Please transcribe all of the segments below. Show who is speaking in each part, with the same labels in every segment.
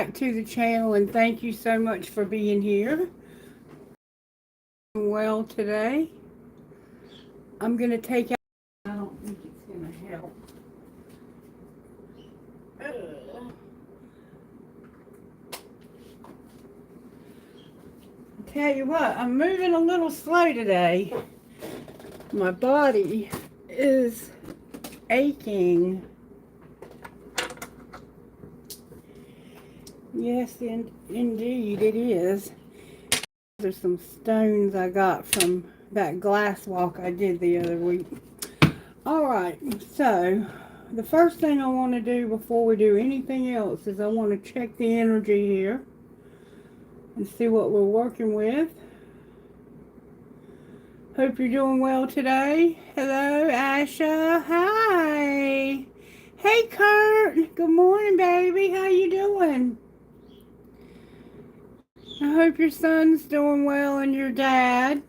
Speaker 1: back to the channel, and thank you so much for being here. Well, today I'm going to take out, I don't think it's going to help. Tell you what, I'm moving a little slow today. My body is aching. Yes, indeed it is. There's some stones I got from that glass walk I did the other week. Alright, so the first thing I want to do before we do anything else is I want to check the energy here and see what we're working with. Hope you're doing well today. Hello, Asha. Hi. Hey, Kurt. Good morning, baby. How you doing? I hope your son's doing well and your dad.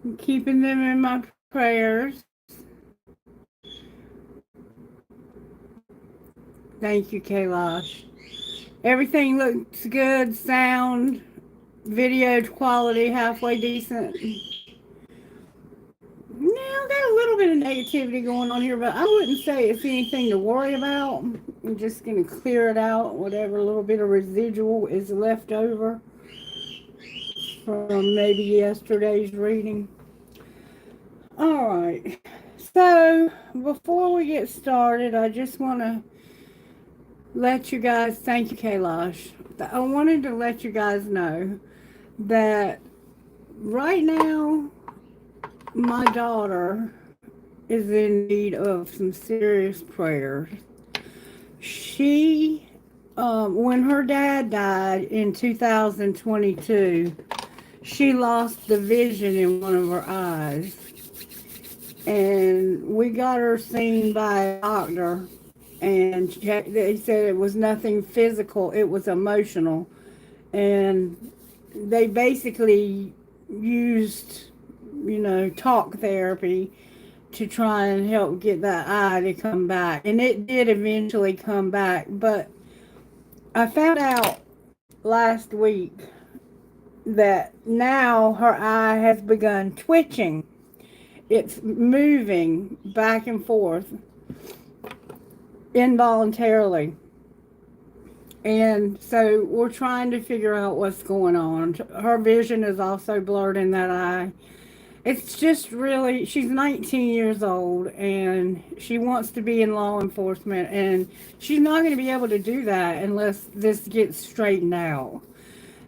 Speaker 1: I'm keeping them in my prayers. Thank you, Kailash. Everything looks good, sound, video quality, halfway decent. Now, got a little bit of negativity going on here, but I wouldn't say it's anything to worry about. I'm just going to clear it out, whatever little bit of residual is left over from maybe yesterday's reading. Alright, so before we get started, I just want to let you guys, thank you, Kailash. I wanted to let you guys know that right now, my daughter is in need of some serious prayers. She, when her dad died in 2022, she lost the vision in one of her eyes. And we got her seen by a doctor, and they said it was nothing physical, it was emotional. And they basically used, talk therapy to try and help get that eye to come back. And it did eventually come back. But I found out last week that now her eye has begun twitching. It's moving back and forth involuntarily. And so we're trying to figure out what's going on. Her vision is also blurred in that eye. It's just really, she's 19 years old and she wants to be in law enforcement, and she's not going to be able to do that unless this gets straightened out.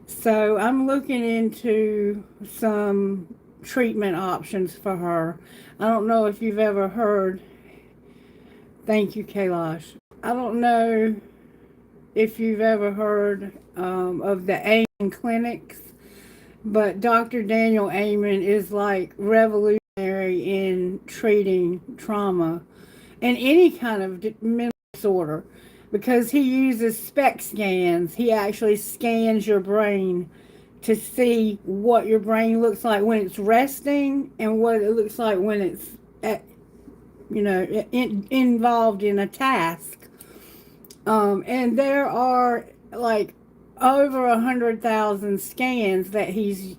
Speaker 1: So I'm looking into some treatment options for her. I don't know if you've ever heard, thank you, Kailash. I don't know if you've ever heard of the Amen clinics, but Dr. Daniel Amen is like revolutionary in treating trauma and any kind of mental disorder, because he uses SPECT scans. He actually scans your brain to see what your brain looks like when it's resting and what it looks like when it's involved in a task. And there are like over 100,000 scans that he's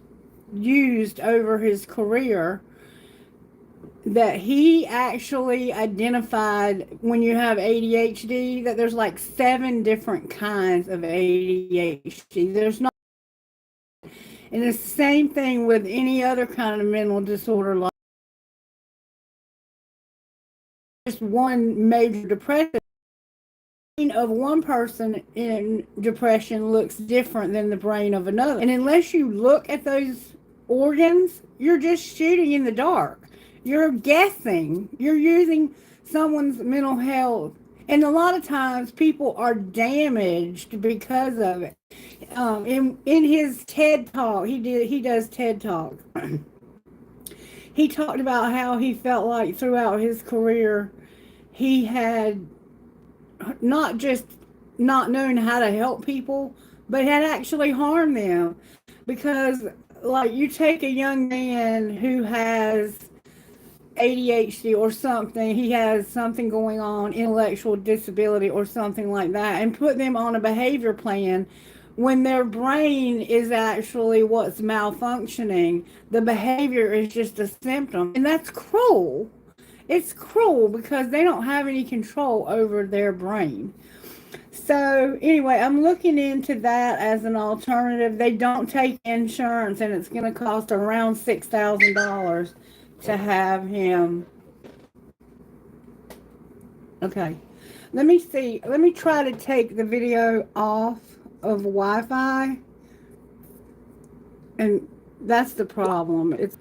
Speaker 1: used over his career, that he actually identified when you have ADHD, that there's like 7 different kinds of ADHD. There's not, and it's the same thing with any other kind of mental disorder, like just one major depression of one person in depression looks different than the brain of another. And unless you look at those organs, you're just shooting in the dark. You're guessing. You're using someone's mental health. And a lot of times people are damaged because of it. In his TED Talk, he does TED Talk. He talked about how he felt like throughout his career he had not just not known how to help people, but had actually harmed them. Because, like, you take a young man who has ADHD or something. He has something going on, intellectual disability or something like that, and put them on a behavior plan when their brain is actually what's malfunctioning. The behavior is just a symptom, and that's cruel. It's cruel because they don't have any control over their brain. So anyway, I'm looking into that as an alternative. They don't take insurance, and it's going to cost around $6,000 to have him. Okay, let me see. Let me try to take the video off of Wi-Fi, and that's the problem. It's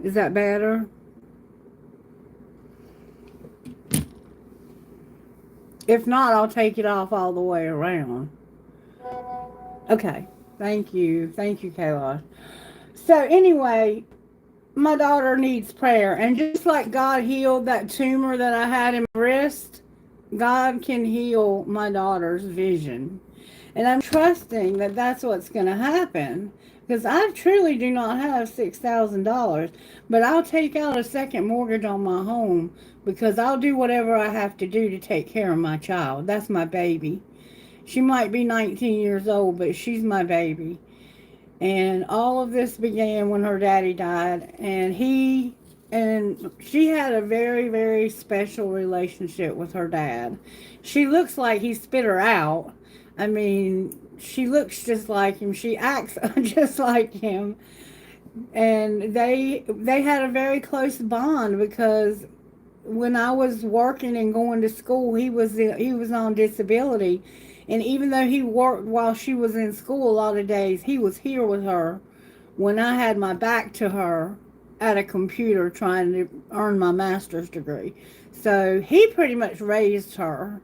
Speaker 1: Is that better? If not, I'll take it off all the way around. Okay. Thank you. Thank you, Kayla. So anyway, my daughter needs prayer. And just like God healed that tumor that I had in my wrist, God can heal my daughter's vision. And I'm trusting that that's what's going to happen. Because I truly do not have $6,000. But I'll take out a second mortgage on my home because I'll do whatever I have to do to take care of my child. That's my baby. She might be 19 years old, but she's my baby. And all of this began when her daddy died. And she had a very, very special relationship with her dad. She looks like he spit her out. I mean, she looks just like him. She acts just like him. And they had a very close bond because when I was working and going to school, he was on disability. And even though he worked while she was in school a lot of days, he was here with her when I had my back to her at a computer trying to earn my master's degree. So he pretty much raised her,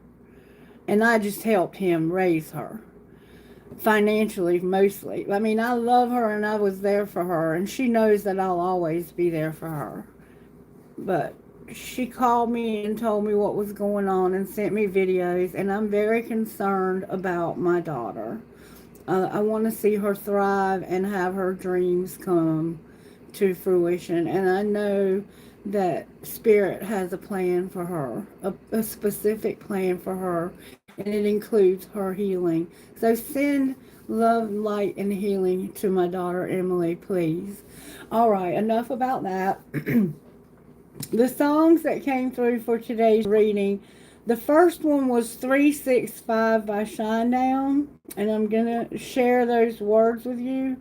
Speaker 1: and I just helped him raise her. Financially, mostly. I mean, I love her and I was there for her, and she knows that I'll always be there for her. But she called me and told me what was going on and sent me videos, and I'm very concerned about my daughter. I want to see her thrive and have her dreams come to fruition, and I know that Spirit has a plan for her, a specific plan for her, and it includes her healing. So send love, light, and healing to my daughter Emily, please. All right, enough about that. The songs that came through for today's reading, the first one was 365 by Shinedown, and I'm going to share those words with you.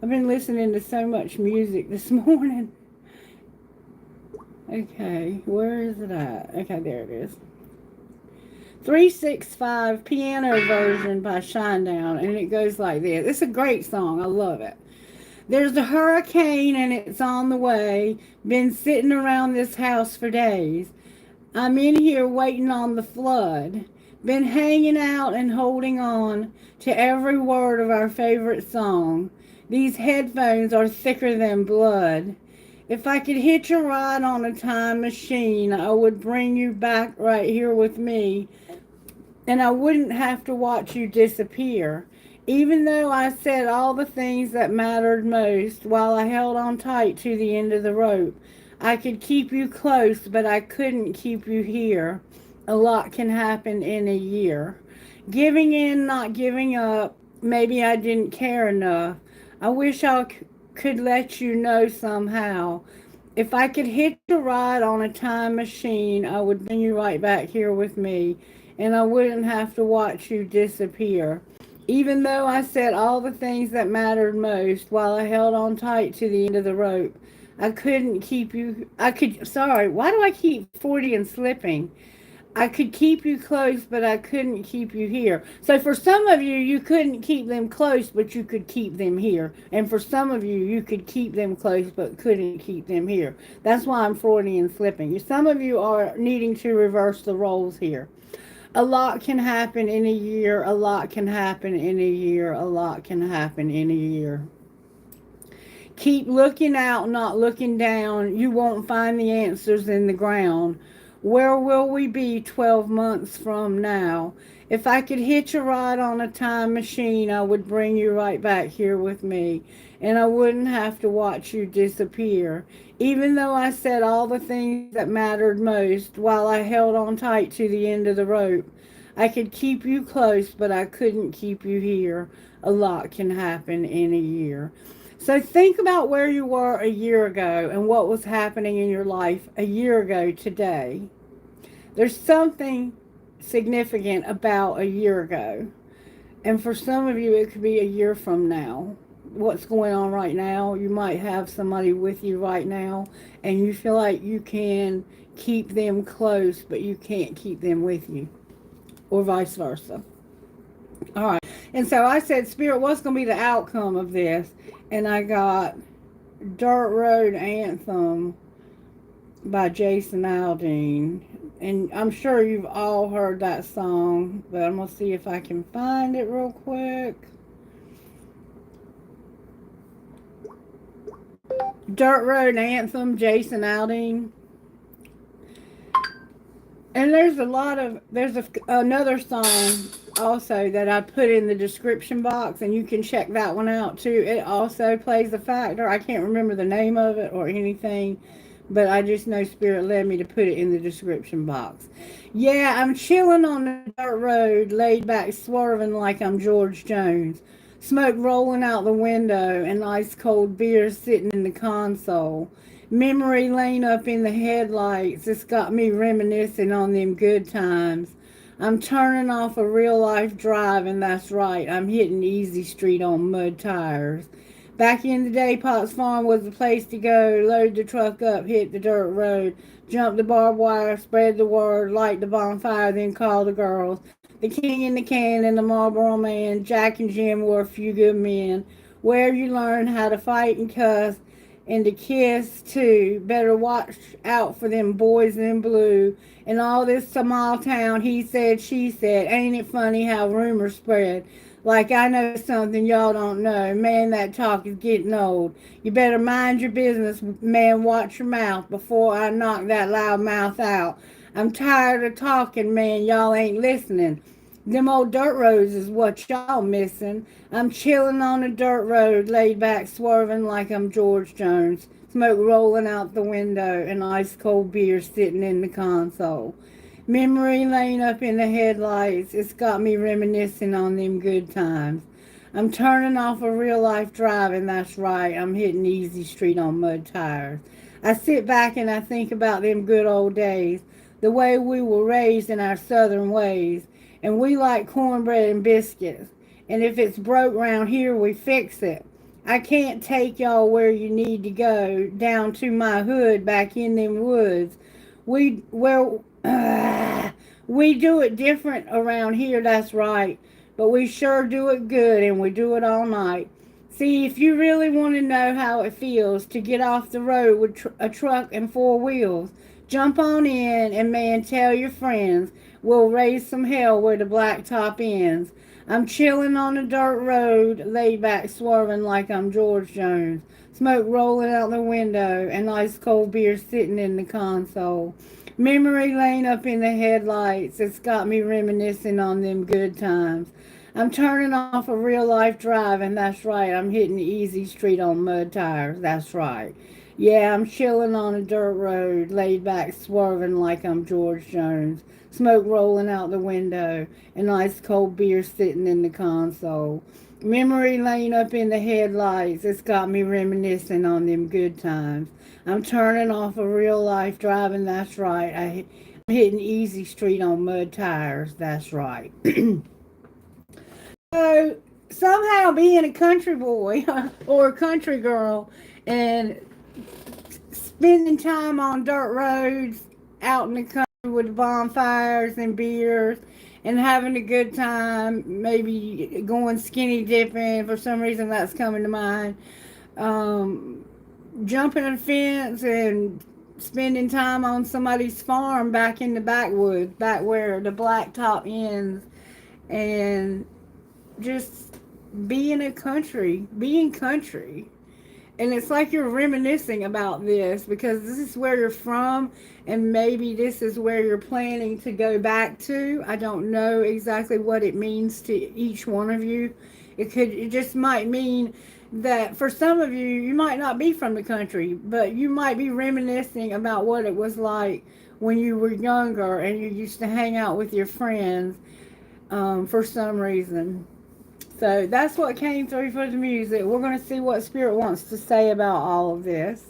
Speaker 1: I've been listening to so much music this morning. Okay, where is it at? Okay, there it is. 365 piano version by Shinedown, and it goes like this. It's a great song. I love it. There's a hurricane and it's on the way. Been sitting around this house for days. I'm in here waiting on the flood. Been hanging out and holding on to every word of our favorite song. These headphones are thicker than blood. If I could hitch a ride on a time machine, I would bring you back right here with me, and I wouldn't have to watch you disappear. Even though I said all the things that mattered most while I held on tight to the end of the rope, I could keep you close, but I couldn't keep you here. A lot can happen in a year. Giving in, not giving up. Maybe I didn't care enough. I wish I could let you know somehow. If I could hitch a ride on a time machine, I would bring you right back here with me, and I wouldn't have to watch you disappear. Even though I said all the things that mattered most while I held on tight to the end of the rope, I couldn't keep you, why do I keep 40 and slipping? I could keep you close, but I couldn't keep you here. So for some of you, you couldn't keep them close, but you could keep them here. And for some of you, you could keep them close, but couldn't keep them here. That's why I'm Freudian slipping. Some of you are needing to reverse the roles here. A lot can happen in a year. A lot can happen in a year. A lot can happen in a year. Keep looking out, not looking down. You won't find the answers in the ground. Where will we be 12 months from now? If I could hitch a ride on a time machine, I would bring you right back here with me, and I wouldn't have to watch you disappear. Even though I said all the things that mattered most while I held on tight to the end of the rope, I could keep you close, but I couldn't keep you here. A lot can happen in a year. So think about where you were a year ago and what was happening in your life a year ago today. There's something significant about a year ago. And for some of you, it could be a year from now. What's going on right now, you might have somebody with you right now, and you feel like you can keep them close, but you can't keep them with you, or vice versa. All right. And so I said, Spirit, what's going to be the outcome of this? And I got Dirt Road Anthem by Jason Aldean. And I'm sure you've all heard that song, but I'm going to see if I can find it real quick. Dirt Road Anthem, Jason Aldean. And there's another song also that I put in the description box, and you can check that one out too. It also plays a factor. I can't remember the name of it or anything, but I just know Spirit led me to put it in the description box. Yeah, I'm chilling on the dirt road, laid back, swerving like I'm George Jones. Smoke rolling out the window and ice cold beer sitting in the console. Memory lane up in the headlights, it's got me reminiscing on them good times. I'm turning off a real life drive, and that's right, I'm hitting Easy Street on mud tires. Back in the day, Potts Farm was the place to go. Load the truck up, hit the dirt road, jump the barbed wire, spread the word, light the bonfire, then call the girls. The King in the Can and the Marlboro Man, Jack and Jim were a few good men. Where you learn how to fight and cuss, and to kiss too. Better watch out for them boys in blue. And all this small town, he said, she said. Ain't it funny how rumors spread? Like I know something y'all don't know. Man, that talk is getting old. You better mind your business, man. Watch your mouth before I knock that loud mouth out. I'm tired of talking, man. Y'all ain't listening. Them old dirt roads is what y'all missing. I'm chilling on a dirt road, laid back, swerving like I'm George Jones. Smoke rolling out the window and ice cold beer sitting in the console. Memory lane up in the headlights, it's got me reminiscing on them good times. I'm turning off a real life driving, that's right, I'm hitting Easy Street on mud tires. I sit back and I think about them good old days, the way we were raised in our southern ways. And we like cornbread and biscuits. And if it's broke round here, we fix it. I can't take y'all where you need to go, down to my hood, back in them woods. We do it different around here, that's right. But we sure do it good, and we do it all night. See, if you really want to know how it feels to get off the road with a truck and four wheels, jump on in and, man, tell your friends. We'll raise some hell where the blacktop ends. I'm chilling on a dirt road, laid back, swerving like I'm George Jones. Smoke rolling out the window and ice cold beer sitting in the console. Memory lane up in the headlights, it's got me reminiscing on them good times. I'm turning off a real life drive, and that's right, I'm hitting Easy Street on mud tires, that's right. Yeah, I'm chilling on a dirt road, laid back, swerving like I'm George Jones. Smoke rolling out the window and ice cold beer sitting in the console. Memory lane up in the headlights, it's got me reminiscing on them good times. I'm turning off a real life driving, that's right. I'm hitting Easy Street on mud tires, that's right. So somehow being a country boy or a country girl and spending time on dirt roads out in the country with bonfires and beers and having a good time, maybe going skinny dipping, for some reason that's coming to mind, jumping a fence and spending time on somebody's farm back in the backwoods, back where the blacktop ends, and just being country. And it's like you're reminiscing about this because this is where you're from, and maybe this is where you're planning to go back to. I don't know exactly what it means to each one of you. It just might mean that for some of you, you might not be from the country, but you might be reminiscing about what it was like when you were younger and you used to hang out with your friends for some reason. So that's what came through for the music. We're going to see what Spirit wants to say about all of this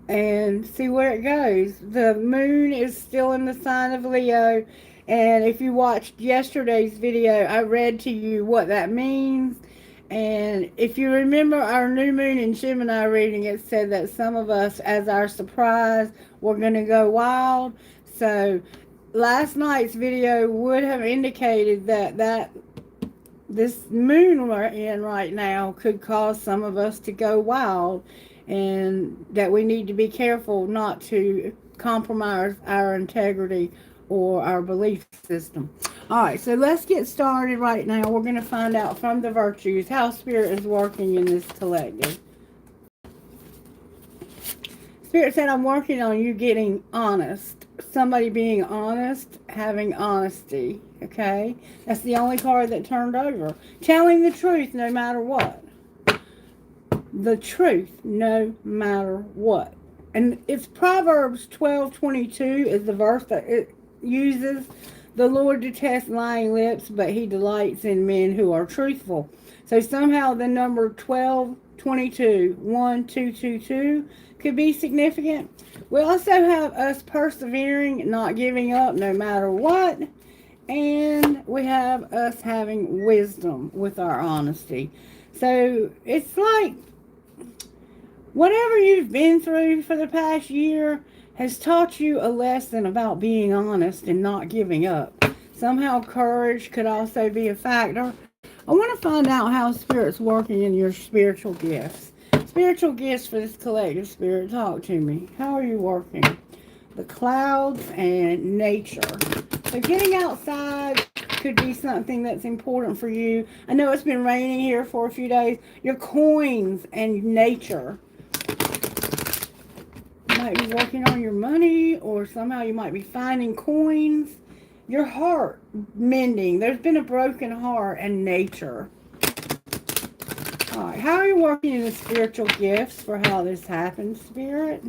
Speaker 1: and see where it goes. The moon is still in the sign of Leo. And if you watched yesterday's video, I read to you what that means. And if you remember our new moon in Gemini reading, it said that some of us, as our surprise, we're going to go wild. So last night's video would have indicated that this moon we're in right now could cause some of us to go wild, and that we need to be careful not to compromise our integrity or our belief system. All right, so let's get started right now. We're going to find out from the virtues how Spirit is working in this collective. Spirit said, I'm working on you getting honest. Somebody being honest, having honesty. Okay? That's the only card that turned over. Telling the truth no matter what. The truth no matter what. And it's Proverbs 12:22 is the verse that it uses. The Lord detests lying lips, but he delights in men who are truthful. So somehow the number 12:22, 1222, could be significant. We also have us persevering, not giving up no matter what. And we have us having wisdom with our honesty. So it's like whatever you've been through for the past year has taught you a lesson about being honest and not giving up. Somehow courage could also be a factor. I want to find out how Spirit's working in your spiritual gifts. Spiritual gifts for this collective, Spirit, talk to me. How are you working? The clouds and nature. So getting outside could be something that's important for you. I know it's been raining here for a few days. Your coins and nature. You might be working on your money, or somehow you might be finding coins. Your heart mending. There's been a broken heart and nature. All right, how are you working in the spiritual gifts for how this happens, Spirit?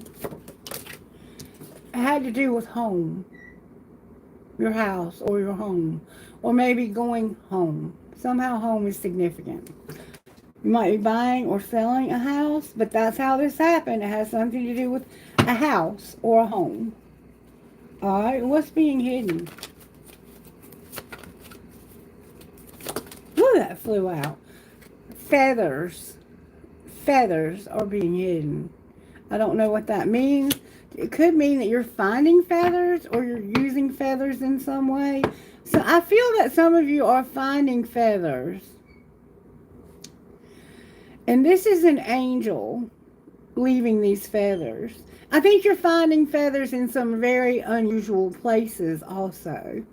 Speaker 1: It had to do with home. Your house or your home. Or maybe going home. Somehow home is significant. You might be buying or selling a house, but that's how this happened. It has something to do with a house or a home. All right, what's being hidden? Ooh, that flew out. Feathers. Feathers are being hidden. I don't know what that means. It could mean that you're finding feathers or you're using feathers in some way. So I feel that some of you are finding feathers. And this is an angel leaving these feathers. I think you're finding feathers in some very unusual places also.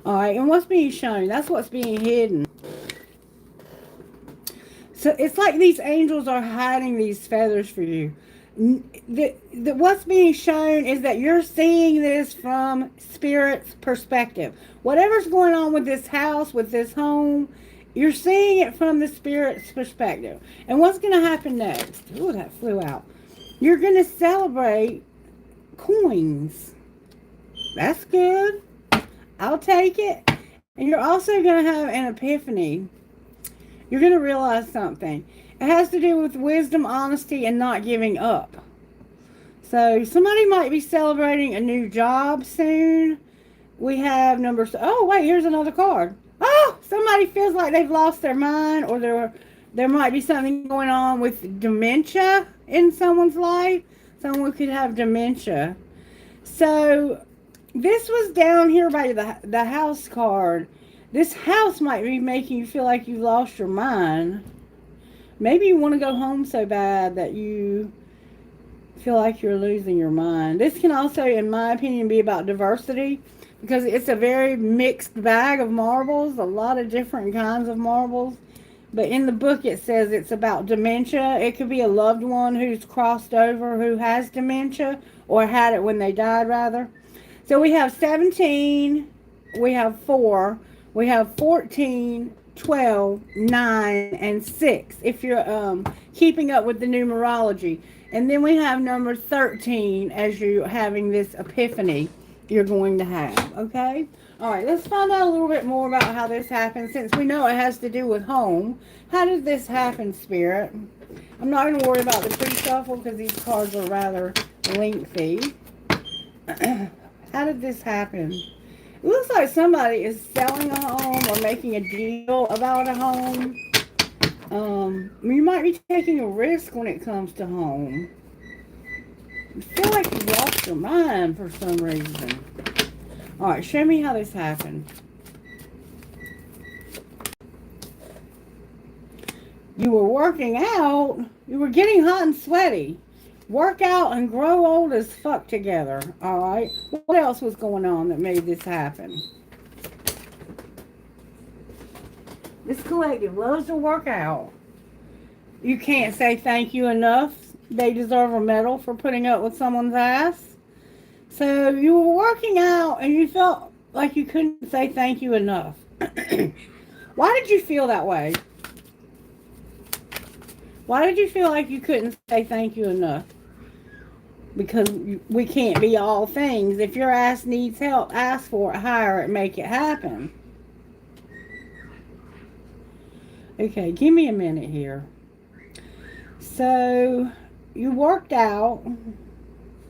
Speaker 1: All right, and what's being shown? That's what's being hidden. So it's like these angels are hiding these feathers for you. What's being shown is that you're seeing this from Spirit's perspective. Whatever's going on with this house, with this home, you're seeing it from the Spirit's perspective. And what's going to happen next? Ooh, that flew out. You're going to celebrate coins. That's good. I'll take it. And you're also going to have an epiphany. You're going to realize something. It has to do with wisdom, honesty, and not giving up. So somebody might be celebrating a new job soon. We have numbers. Oh, wait, here's another card. Oh, somebody feels like they've lost their mind, or there might be something going on with dementia in someone's life. Someone could have dementia. So this was down here by the house card. This house might be making you feel like you've lost your mind. Maybe you want to go home so bad that you feel like you're losing your mind. This can also, in my opinion, be about diversity, because it's a very mixed bag of marbles, a lot of different kinds of marbles. But in the book it says it's about dementia. It could be a loved one who's crossed over who has dementia, or had it when they died, rather. So we have 17, we have 4, we have 14, 12, 9, and 6, if you're keeping up with the numerology. And then we have number 13 as you having this epiphany you're going to have, okay? All right, let's find out a little bit more about how this happened, since we know it has to do with home. How did this happen, Spirit? I'm not going to worry about the pre-shuffle because these cards are rather lengthy. How did this happen? It looks like somebody is selling a home or making a deal about a home. You might be taking a risk when it comes to home. I feel like you lost your mind for some reason. Alright, show me how this happened. You were working out. You were getting hot and sweaty. Work out and grow old as fuck together. Alright. What else was going on that made this happen? This collective loves to work out. You can't say thank you enough. They deserve a medal for putting up with someone's ass. So you were working out and you felt like you couldn't say thank you enough. Why did you feel that way? Why did you feel like you couldn't say thank you enough? Because we can't be all things. If your ass needs help, ask for it, hire it, make it happen. Okay, give me a minute here. So, you worked out.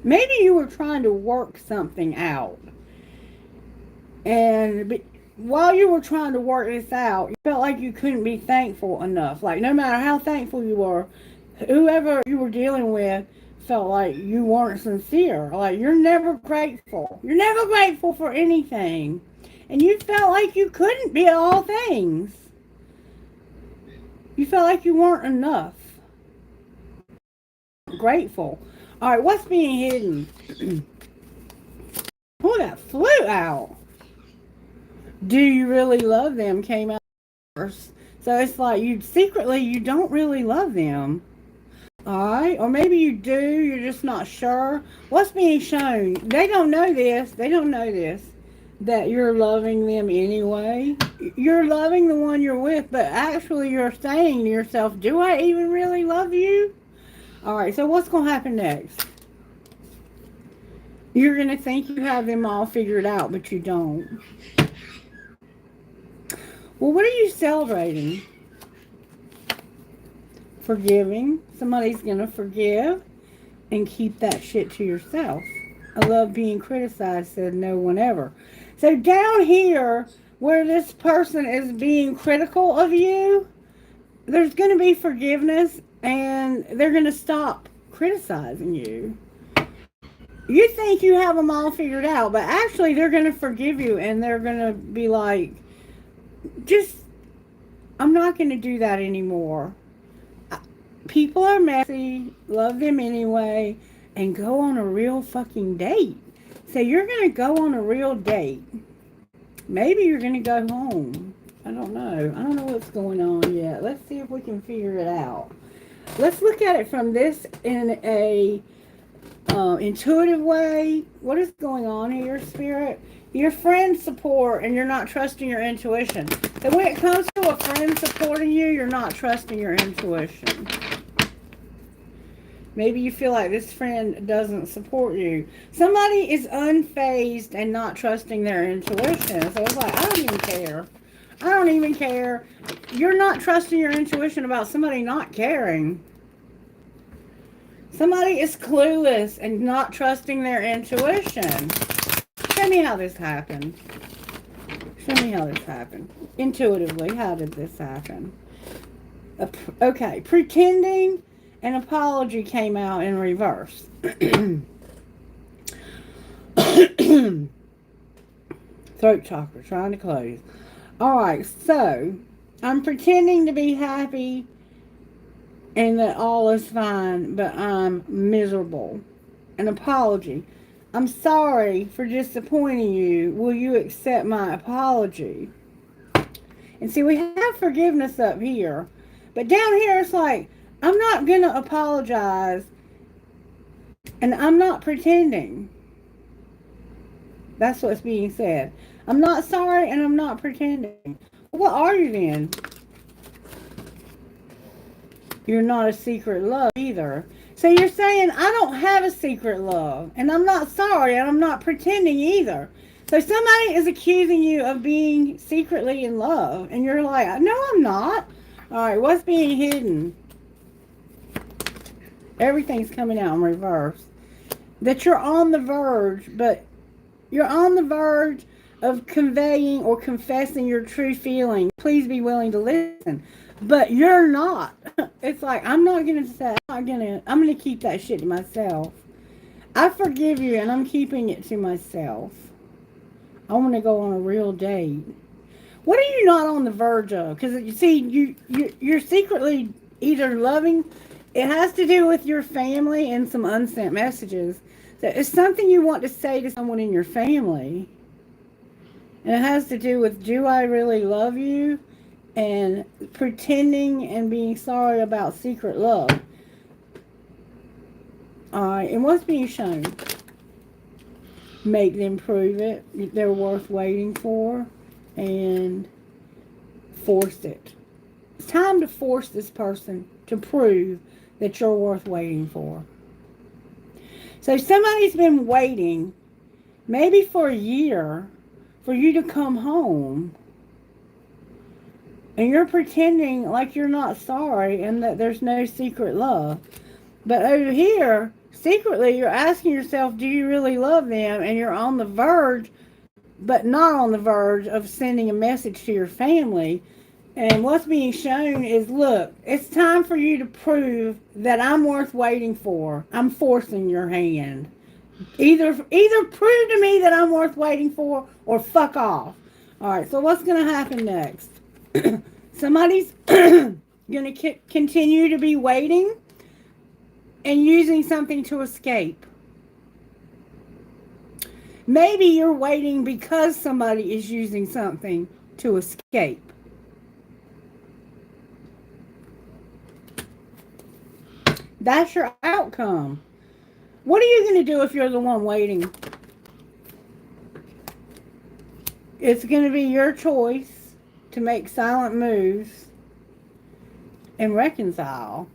Speaker 1: Maybe you were trying to work something out. And while you were trying to work this out, you felt like you couldn't be thankful enough. Like, no matter how thankful you were, whoever you were dealing with felt like you weren't sincere. Like, you're never grateful. You're never grateful for anything. And you felt like you couldn't be all things. You felt like you weren't enough. Grateful. Alright, what's being hidden? Oh, that flew out. Do you really love them came out first. So it's like you secretly, you don't really love them. Alright, or maybe you do, you're just not sure. What's being shown? They don't know this. They don't know this. That you're loving them anyway. You're loving the one you're with, but actually you're saying to yourself, do I even really love you? Alright, so what's going to happen next? You're going to think you have them all figured out, but you don't. Well, what are you celebrating? Forgiving. Somebody's going to forgive and keep that shit to yourself. I love being criticized, said no one ever. So down here, where this person is being critical of you, there's going to be forgiveness and they're going to stop criticizing you. You think you have them all figured out, but actually they're going to forgive you and they're going to be like, I'm not going to do that anymore. People are messy, love them anyway, and go on a real fucking date. So you're going to go on a real date. Maybe you're going to go home. I don't know. I don't know what's going on yet. Let's see if we can figure it out. Let's look at it from this in a intuitive way. What is going on here, Spirit? Your friend support and you're not trusting your intuition. So when it comes to a friend supporting you, you're not trusting your intuition. Maybe you feel like this friend doesn't support you. Somebody is unfazed and not trusting their intuition. So it's like, I don't even care. I don't even care. You're not trusting your intuition about somebody not caring. Somebody is clueless and not trusting their intuition. Show me how this happened. Show me how this happened. Intuitively, how did this happen? Okay, pretending an apology came out in reverse. Throat chakra, trying to close. Alright, so I'm pretending to be happy and that all is fine, but I'm miserable. An apology. I'm sorry for disappointing you. Will you accept my apology? And see, we have forgiveness up here. But down here, it's like, I'm not going to apologize, and I'm not pretending. That's what's being said. I'm not sorry, and I'm not pretending. What are you then? You're not a secret love either. So you're saying, I don't have a secret love, and I'm not sorry, and I'm not pretending either. So somebody is accusing you of being secretly in love, and you're like, no, I'm not. All right, what's being hidden? Everything's coming out in reverse. That you're on the verge, but you're on the verge of conveying or confessing your true feelings. Please be willing to listen. But you're not. It's like, I'm not going to say, I'm going to keep that shit to myself. I forgive you, and I'm keeping it to myself. I want to go on a real date. What are you not on the verge of? Because you see, you're secretly either loving. It has to do with your family and some unsent messages. So it's something you want to say to someone in your family. And it has to do with, do I really love you? And pretending and being sorry about secret love. Alright, and what's being shown? Make them prove it. They're worth waiting for. And force it. It's time to force this person to prove that you're worth waiting for. So somebody's been waiting, maybe for a year, for you to come home. And you're pretending like you're not sorry and that there's no secret love. But over here, secretly, you're asking yourself, do you really love them? And you're on the verge, but not on the verge of sending a message to your family. And what's being shown is, look, it's time for you to prove that I'm worth waiting for. I'm forcing your hand. Either prove to me that I'm worth waiting for, or fuck off. All right, so what's going to happen next? Somebody's going to continue to be waiting and using something to escape. Maybe you're waiting because somebody is using something to escape. That's your outcome. What are you going to do if you're the one waiting? It's going to be your choice to make silent moves and reconcile.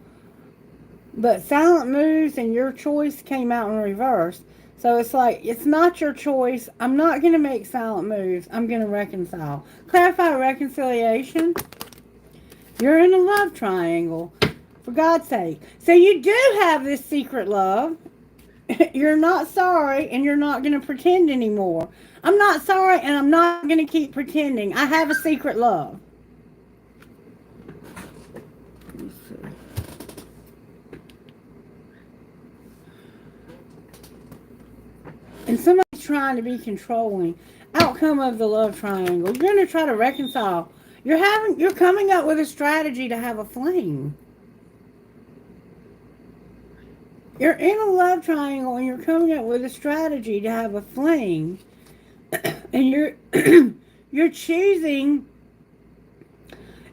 Speaker 1: But silent moves and your choice came out in reverse. So it's like, it's not your choice. I'm not going to make silent moves. I'm going to reconcile. Clarify reconciliation. You're in a love triangle. For God's sake. So you do have this secret love. You're not sorry, and you're not going to pretend anymore. I'm not sorry, and I'm not going to keep pretending. I have a secret love. Let's see. And somebody's trying to be controlling. Outcome of the love triangle. You're going to try to reconcile. You're coming up with a strategy to have a fling. You're in a love triangle and you're coming up with a strategy to have a fling. And you're choosing.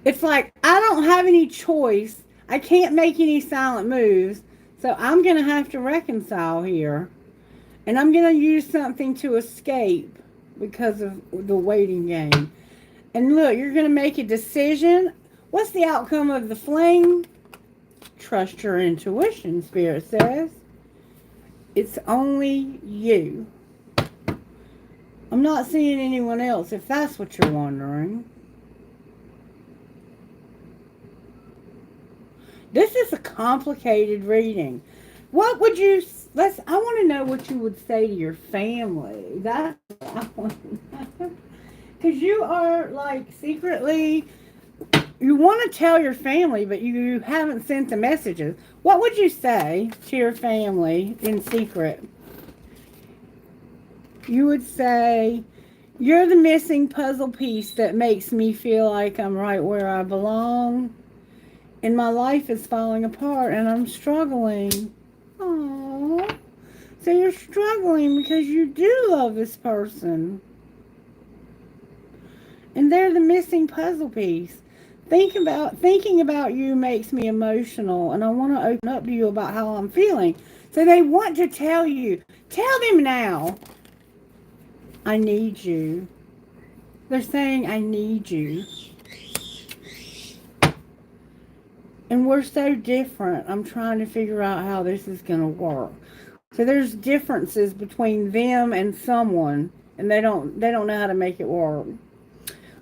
Speaker 1: It's like, I don't have any choice. I can't make any silent moves. So I'm going to have to reconcile here. And I'm going to use something to escape because of the waiting game. And look, you're going to make a decision. What's the outcome of the fling? Trust your intuition, Spirit says. It's only you. I'm not seeing anyone else, if that's what you're wondering. This is a complicated reading. What would you... I want to know what you would say to your family. That's what I want to know. Because you are, like, secretly... You want to tell your family, but you haven't sent the messages. What would you say to your family in secret? You would say, you're the missing puzzle piece that makes me feel like I'm right where I belong. And my life is falling apart and I'm struggling. Aww. So you're struggling because you do love this person. And they're the missing puzzle piece. Thinking about you makes me emotional, and I want to open up to you about how I'm feeling. So they want to tell you, tell them now, I need you. They're saying, I need you. And we're so different. I'm trying to figure out how this is going to work. So there's differences between them and someone, and they don't know how to make it work.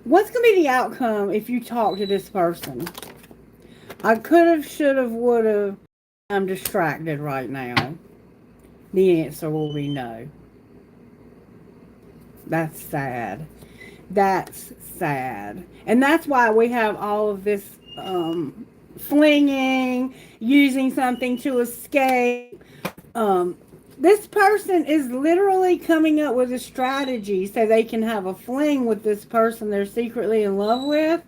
Speaker 1: What's going to be the outcome if you talk to this person? I could have, should have, would have. I'm distracted right now. The answer will be no. That's sad. That's sad. And that's why we have all of this flinging, using something to escape. This person is literally coming up with a strategy so they can have a fling with this person they're secretly in love with.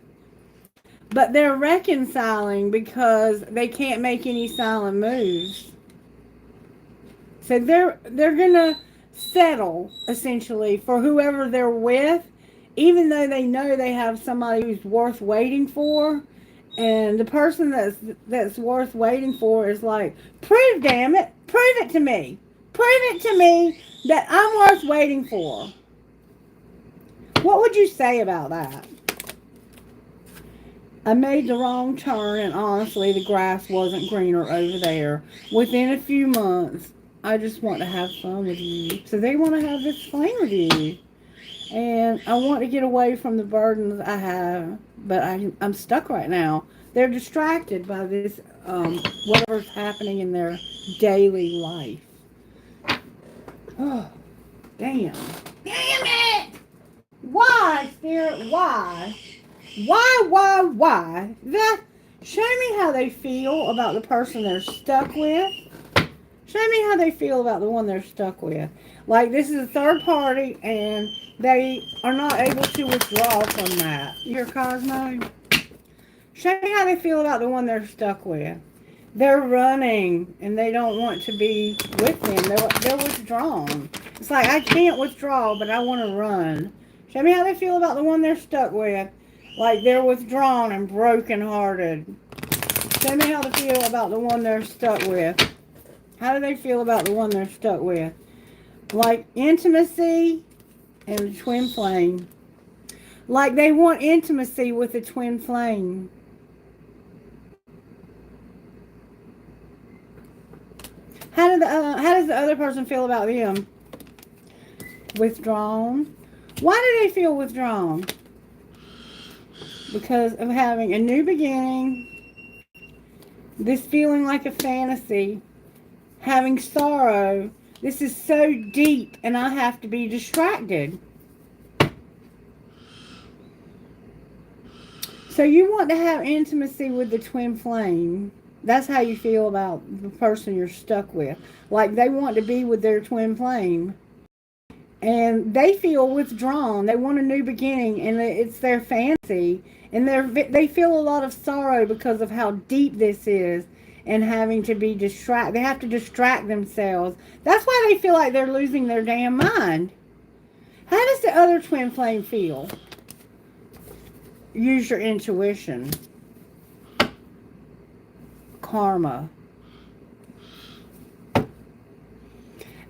Speaker 1: But they're reconciling because they can't make any silent moves. So they're going to settle, essentially, for whoever they're with, even though they know they have somebody who's worth waiting for. And the person that's worth waiting for is like, prove, damn it, prove it to me. Prove it to me that I'm worth waiting for. What would you say about that? I made the wrong turn, and honestly, the grass wasn't greener over there. Within a few months, I just want to have fun with you. So they want to have this fun with you. And I want to get away from the burdens I have, but I'm stuck right now. They're distracted by this, whatever's happening in their daily life. Oh, damn. Damn it! Why, Spirit? Why? Why? Show me how they feel about the person they're stuck with. Show me how they feel about the one they're stuck with. Like, this is a third party, and they are not able to withdraw from that. Your Cosmo? Show me how they feel about the one they're stuck with. They're running, and they don't want to be with them. They're withdrawn. It's like, I can't withdraw, but I want to run. Show me how they feel about the one they're stuck with. Like, they're withdrawn and brokenhearted. Show me how they feel about the one they're stuck with. How do they feel about the one they're stuck with? Like, intimacy and the twin flame. Like, they want intimacy with the twin flame. How does the other person feel about them? Withdrawn. Why do they feel withdrawn? Because of having a new beginning, this feeling like a fantasy, having sorrow. This is so deep, and I have to be distracted. So you want to have intimacy with the twin flame. That's how you feel about the person you're stuck with. Like, they want to be with their twin flame. And they feel withdrawn. They want a new beginning, and it's their fantasy. And they feel a lot of sorrow because of how deep this is, and having to be distracted. They have to distract themselves. That's why they feel like they're losing their damn mind. How does the other twin flame feel? Use your intuition. Karma.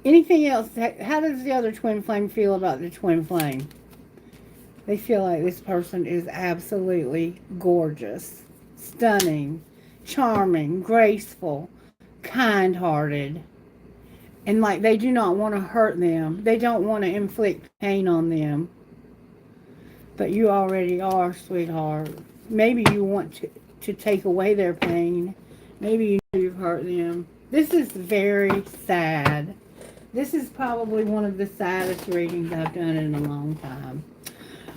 Speaker 1: Anything else? How does the other twin flame feel about the twin flame? They feel like this person is absolutely gorgeous, stunning, charming, graceful, kind-hearted. And like, they do not want to hurt them. They don't want to inflict pain on them. But you already are, sweetheart. Maybe you want to take away their pain. Maybe you know you've hurt them. This is very sad. This is probably one of the saddest readings I've done in a long time.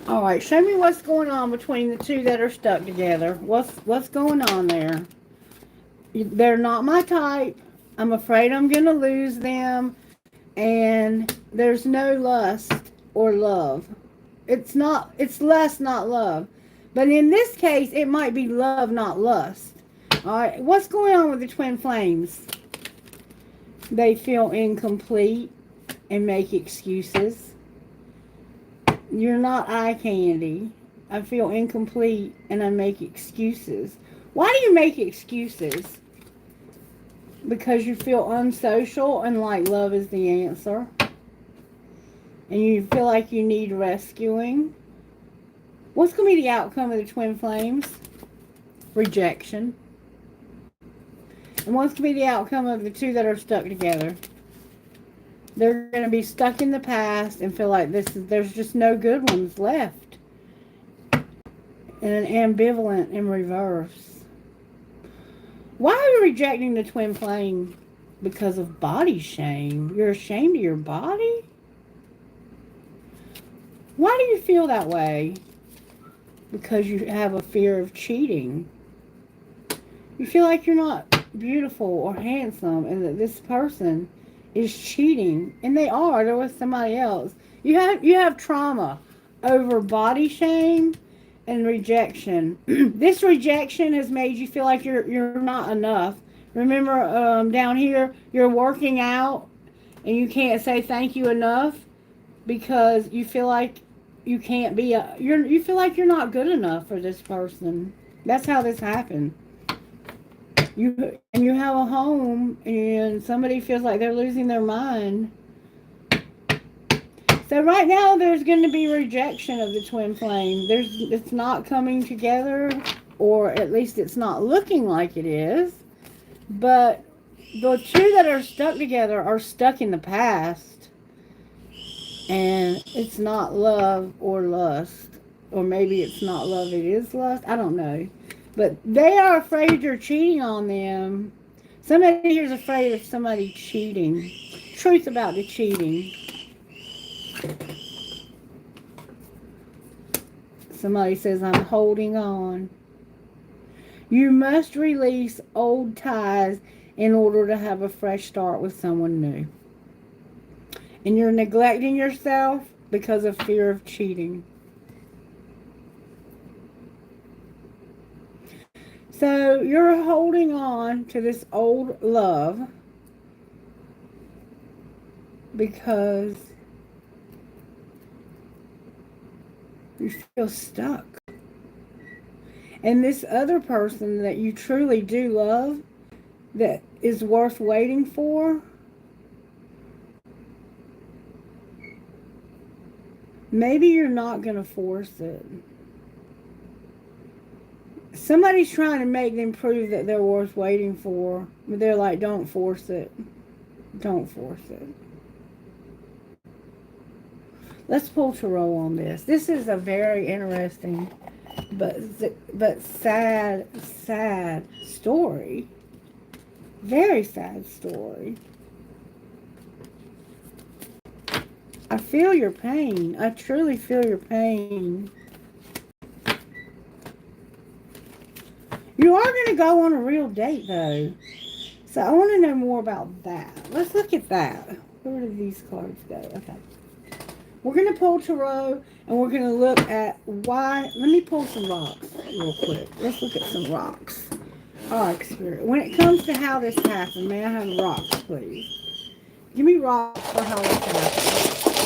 Speaker 1: Alright, show me what's going on between the two that are stuck together. What's going on there? They're not my type. I'm afraid I'm going to lose them. And there's no lust or love. It's lust, not love. But in this case, it might be love, not lust. Alright, what's going on with the twin flames? They feel incomplete and make excuses. You're not eye candy. I feel incomplete, and I make excuses. Why do you make excuses? Because you feel unsocial and like love is the answer. And you feel like you need rescuing. What's going to be the outcome of the twin flames? Rejection. And what's going to be the outcome of the two that are stuck together? They're going to be stuck in the past and feel like there's just no good ones left. And an ambivalent in reverse. Why are you rejecting the twin flame? Because of body shame. You're ashamed of your body? Why do you feel that way? Because you have a fear of cheating. You feel like you're not beautiful or handsome and that this person is cheating. And they are. They're with somebody else. You have trauma over body shame and rejection. This rejection has made you feel like you're not enough. Remember down here, you're working out and you can't say thank you enough because you feel like you can't be you feel like you're not good enough for this person. That's how this happened. You have a home and somebody feels like they're losing their mind. So right now there's going to be rejection of the twin flame. It's not coming together, or at least it's not looking like it is. But the two that are stuck together are stuck in the past. And it's not love or lust. Or maybe it's not love, it is lust. I don't know. But they are afraid you're cheating on them. Somebody here is afraid of somebody cheating. Truth about the cheating. Somebody says, I'm holding on. You must release old ties in order to have a fresh start with someone new. And you're neglecting yourself because of fear of cheating. So you're holding on to this old love because you feel stuck. And this other person that you truly do love, that is worth waiting for, maybe you're not going to force it. Somebody's trying to make them prove that they're worth waiting for. But they're like, don't force it. Don't force it. Let's pull tarot on this. This is a very interesting but sad story. Very sad story. I feel your pain. I truly feel your pain. You are going to go on a real date, though. So I want to know more about that. Let's look at that. Where did these cards go? Okay. We're going to pull tarot, and we're going to look at why. Let me pull some rocks real quick. Let's look at some rocks. All right, Spirit. When it comes to how this happened, may I have rocks, please? Give me rocks for how this happened.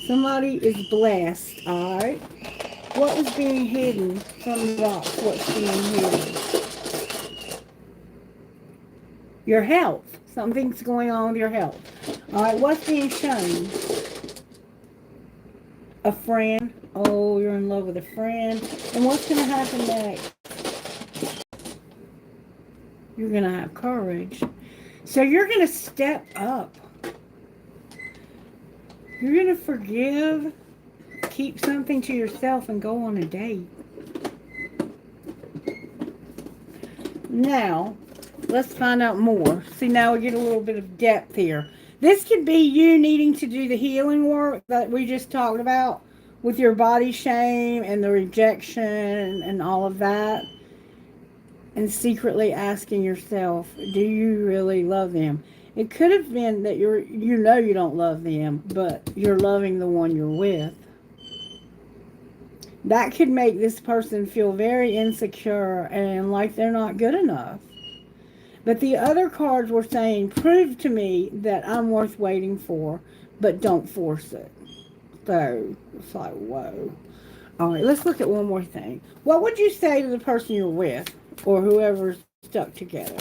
Speaker 1: Somebody is blessed, all right? What was being hidden from the rocks? What's being hidden? Your health. Something's going on with your health. All right, what's being shown? A friend. Oh, you're in love with a friend. And what's going to happen next? You're going to have courage. So you're going to step up. You're going to forgive, keep something to yourself, and go on a date. Now, let's find out more. See, now we get a little bit of depth here. This could be you needing to do the healing work that we just talked about with your body shame and the rejection and all of that. And secretly asking yourself, do you really love them? It could have been that you know you don't love them, but you're loving the one you're with. That could make this person feel very insecure and like they're not good enough. But the other cards were saying, prove to me that I'm worth waiting for, but don't force it. So it's like, whoa. All right, let's look at one more thing. What would you say to the person you're with or whoever's stuck together?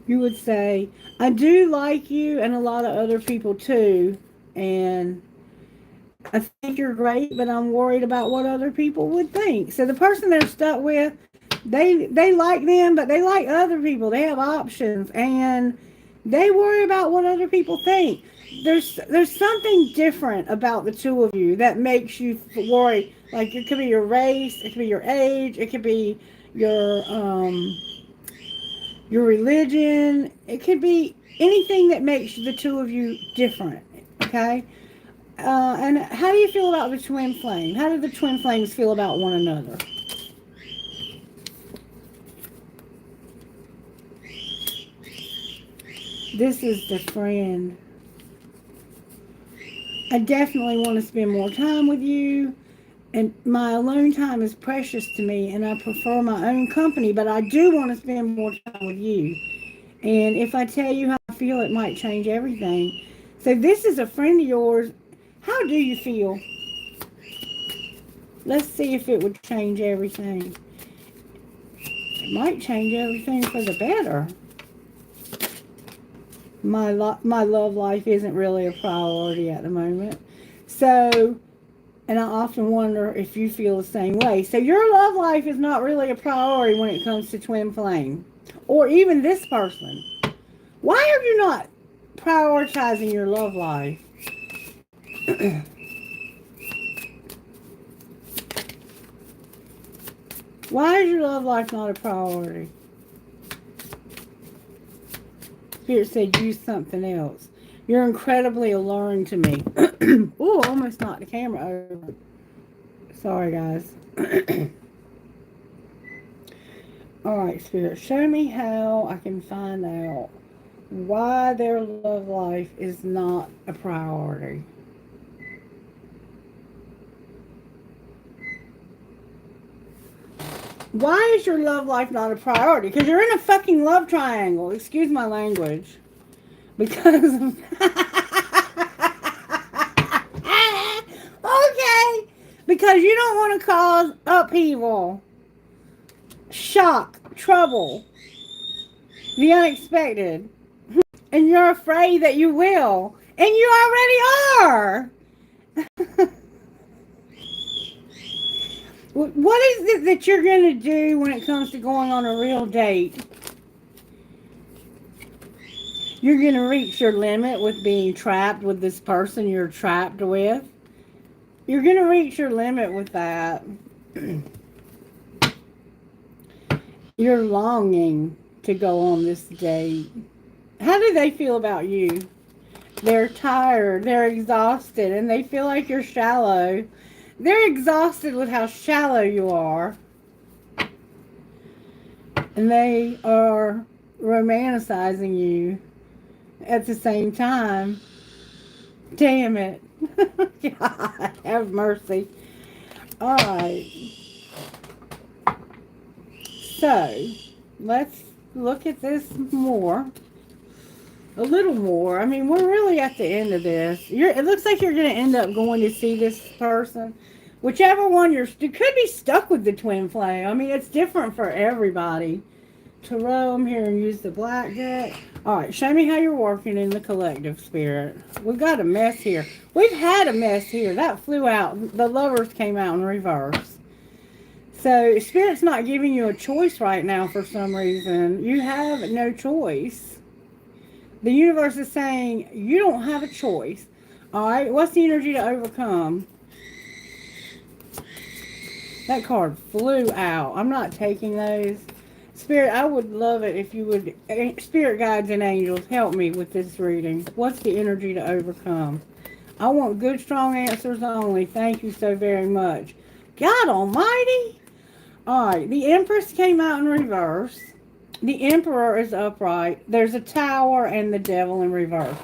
Speaker 1: You would say, I do like you and a lot of other people too, and I think you're great, but I'm worried about what other people would think. So the person they're stuck with, they like them, but they like other people. They have options, and they worry about what other people think. There's something different about the two of you that makes you worry. Like it could be your race, it could be your age, it could be your religion. It could be anything that makes the two of you different. Okay. And how do you feel about the twin flame? How do the twin flames feel about one another? This is the friend. I definitely want to spend more time with you. And my alone time is precious to me. And I prefer my own company. But I do want to spend more time with you. And if I tell you how I feel, it might change everything. So this is a friend of yours. How do you feel? Let's see if it would change everything. It might change everything for the better. My love life isn't really a priority at the moment. So, and I often wonder if you feel the same way. So your love life is not really a priority when it comes to twin flame. Or even this person. Why are you not prioritizing your love life? Why is your love life not a priority? Spirit said use something else. You're incredibly alluring to me. Ooh, almost knocked the camera over. Sorry, guys. Alright, Spirit, show me how I can find out why their love life is not a priority. Why is your love life not a priority? Because you're in a fucking love triangle. Excuse my language. Because of... Okay. Because you don't want to cause upheaval, shock, trouble, the unexpected. And you're afraid that you will. And you already are. What is it that you're going to do when it comes to going on a real date? You're going to reach your limit with being trapped with this person you're trapped with. You're going to reach your limit with that. You're longing to go on this date. How do they feel about you? They're tired, they're exhausted, and they feel like you're shallow. They're exhausted with how shallow you are. And they are romanticizing you at the same time. Damn it. God, have mercy. Alright. So, let's look at this more. A little more. I mean, we're really at the end of this. It looks like you're going to end up going to see this person. Whichever one you could be stuck with the twin flame. I mean, it's different for everybody. Tarot, I'm here and use the black deck. Alright, show me how you're working in the collective, Spirit. We've got a mess here. We've had a mess here. That flew out. The Lovers came out in reverse. So, Spirit's not giving you a choice right now for some reason. You have no choice. The universe is saying, you don't have a choice. Alright, what's the energy to overcome? That card flew out. I'm not taking those. Spirit, I would love it if you would, Spirit guides and angels, help me with this reading. What's the energy to overcome? I want good, strong answers only. Thank you so very much. God almighty. Alright, the Empress came out in reverse. The Emperor is upright. There's a Tower and the Devil in reverse.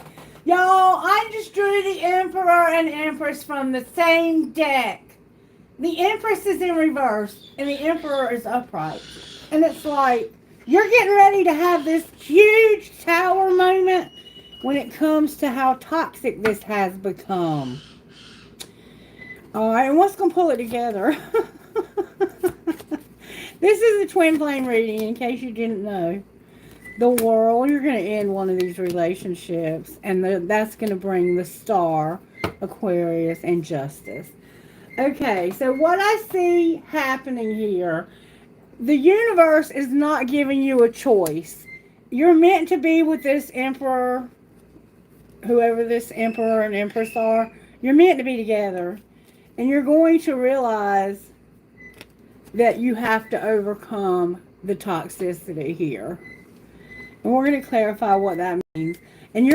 Speaker 1: Y'all, I just drew the Emperor and Empress from the same deck. The Empress is in reverse and the Emperor is upright. And it's like, you're getting ready to have this huge Tower moment when it comes to how toxic this has become. All right, and what's going to pull it together? This is a twin flame reading, in case you didn't know. The world, you're going to end one of these relationships, and that's going to bring the star, Aquarius, and justice. Okay, so what I see happening here, the universe is not giving you a choice. You're meant to be with this emperor, whoever this emperor and empress are. You're meant to be together. And you're going to realize that you have to overcome the toxicity here. And we're going to clarify what that means. And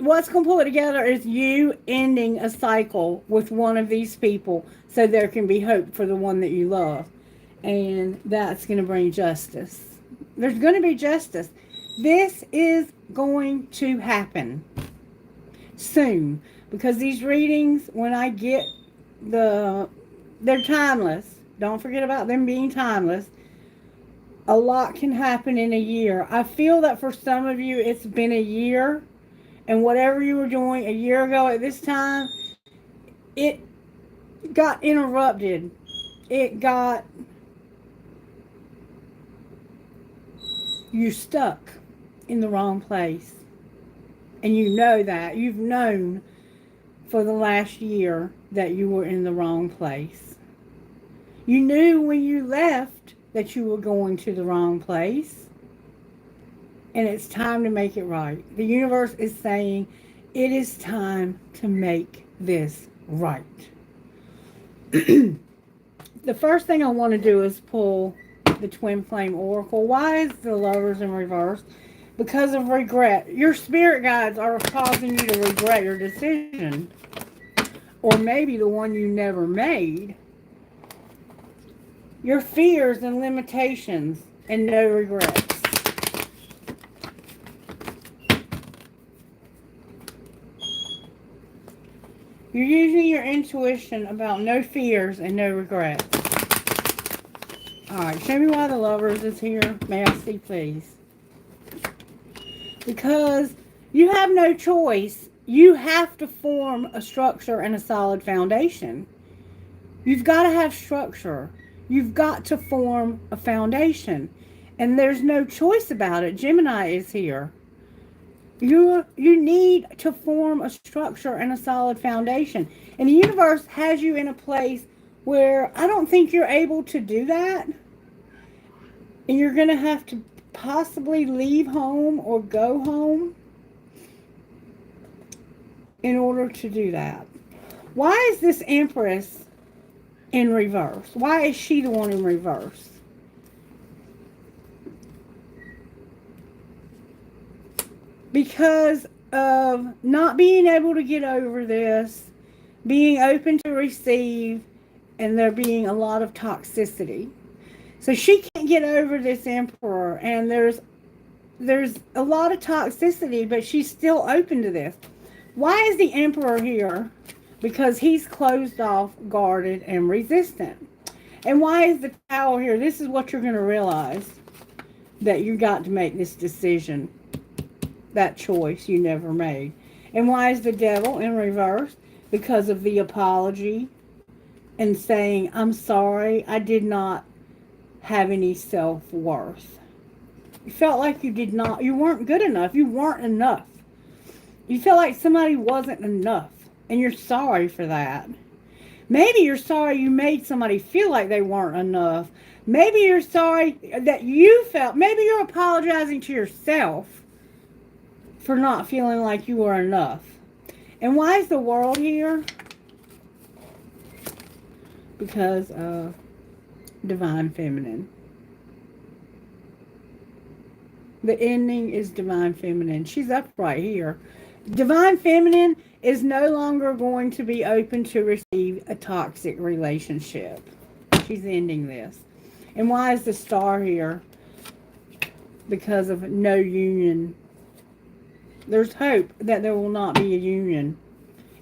Speaker 1: what's going to pull it together is you ending a cycle with one of these people so there can be hope for the one that you love. And that's going to bring justice. There's going to be justice. This is going to happen soon. Because these readings, when I get they're timeless. Don't forget about them being timeless. A lot can happen in a year. I feel that for some of you, it's been a year. And whatever you were doing a year ago at this time, it got interrupted. You stuck in the wrong place. And you know that. You've known for the last year that you were in the wrong place. You knew when you left that you were going to the wrong place. And it's time to make it right. The universe is saying it is time to make this right. The first thing I want to do is pull the Twin Flame Oracle. Why is the Lovers in reverse? Because of regret. Your spirit guides are causing you to regret your decision. Or maybe the one you never made. Your fears and limitations and no regrets. You're using your intuition about no fears and no regrets. Alright, show me why the Lovers is here. May I see, please? Because you have no choice. You have to form a structure and a solid foundation. You've got to have structure. You've got to form a foundation. And there's no choice about it. Gemini is here. You need to form a structure and a solid foundation. And the universe has you in a place where I don't think you're able to do that. And you're going to have to possibly leave home or go home in order to do that. Why is this Empress in reverse? Why is she the one in reverse? Because of not being able to get over this, being open to receive, and there being a lot of toxicity. So she can't get over this Emperor, and there's a lot of toxicity, but she's still open to this. Why is the Emperor here? Because he's closed off, guarded, and resistant. And why is the Tower here? This is what you're going to realize, that you got to make this decision, that choice you never made. And why is the Devil in reverse? Because of the apology and saying, I'm sorry, I did not have any self-worth. You felt like you weren't good enough. You weren't enough. You felt like somebody wasn't enough. And you're sorry for that. Maybe you're sorry you made somebody feel like they weren't enough. Maybe you're sorry that you felt, maybe you're apologizing to yourself for not feeling like you were enough. And why is the World here? Because of Divine Feminine. The ending is Divine Feminine. She's up right here. Divine Feminine is no longer going to be open to receive a toxic relationship. She's ending this. And why is the Star here? Because of no union. There's hope that there will not be a union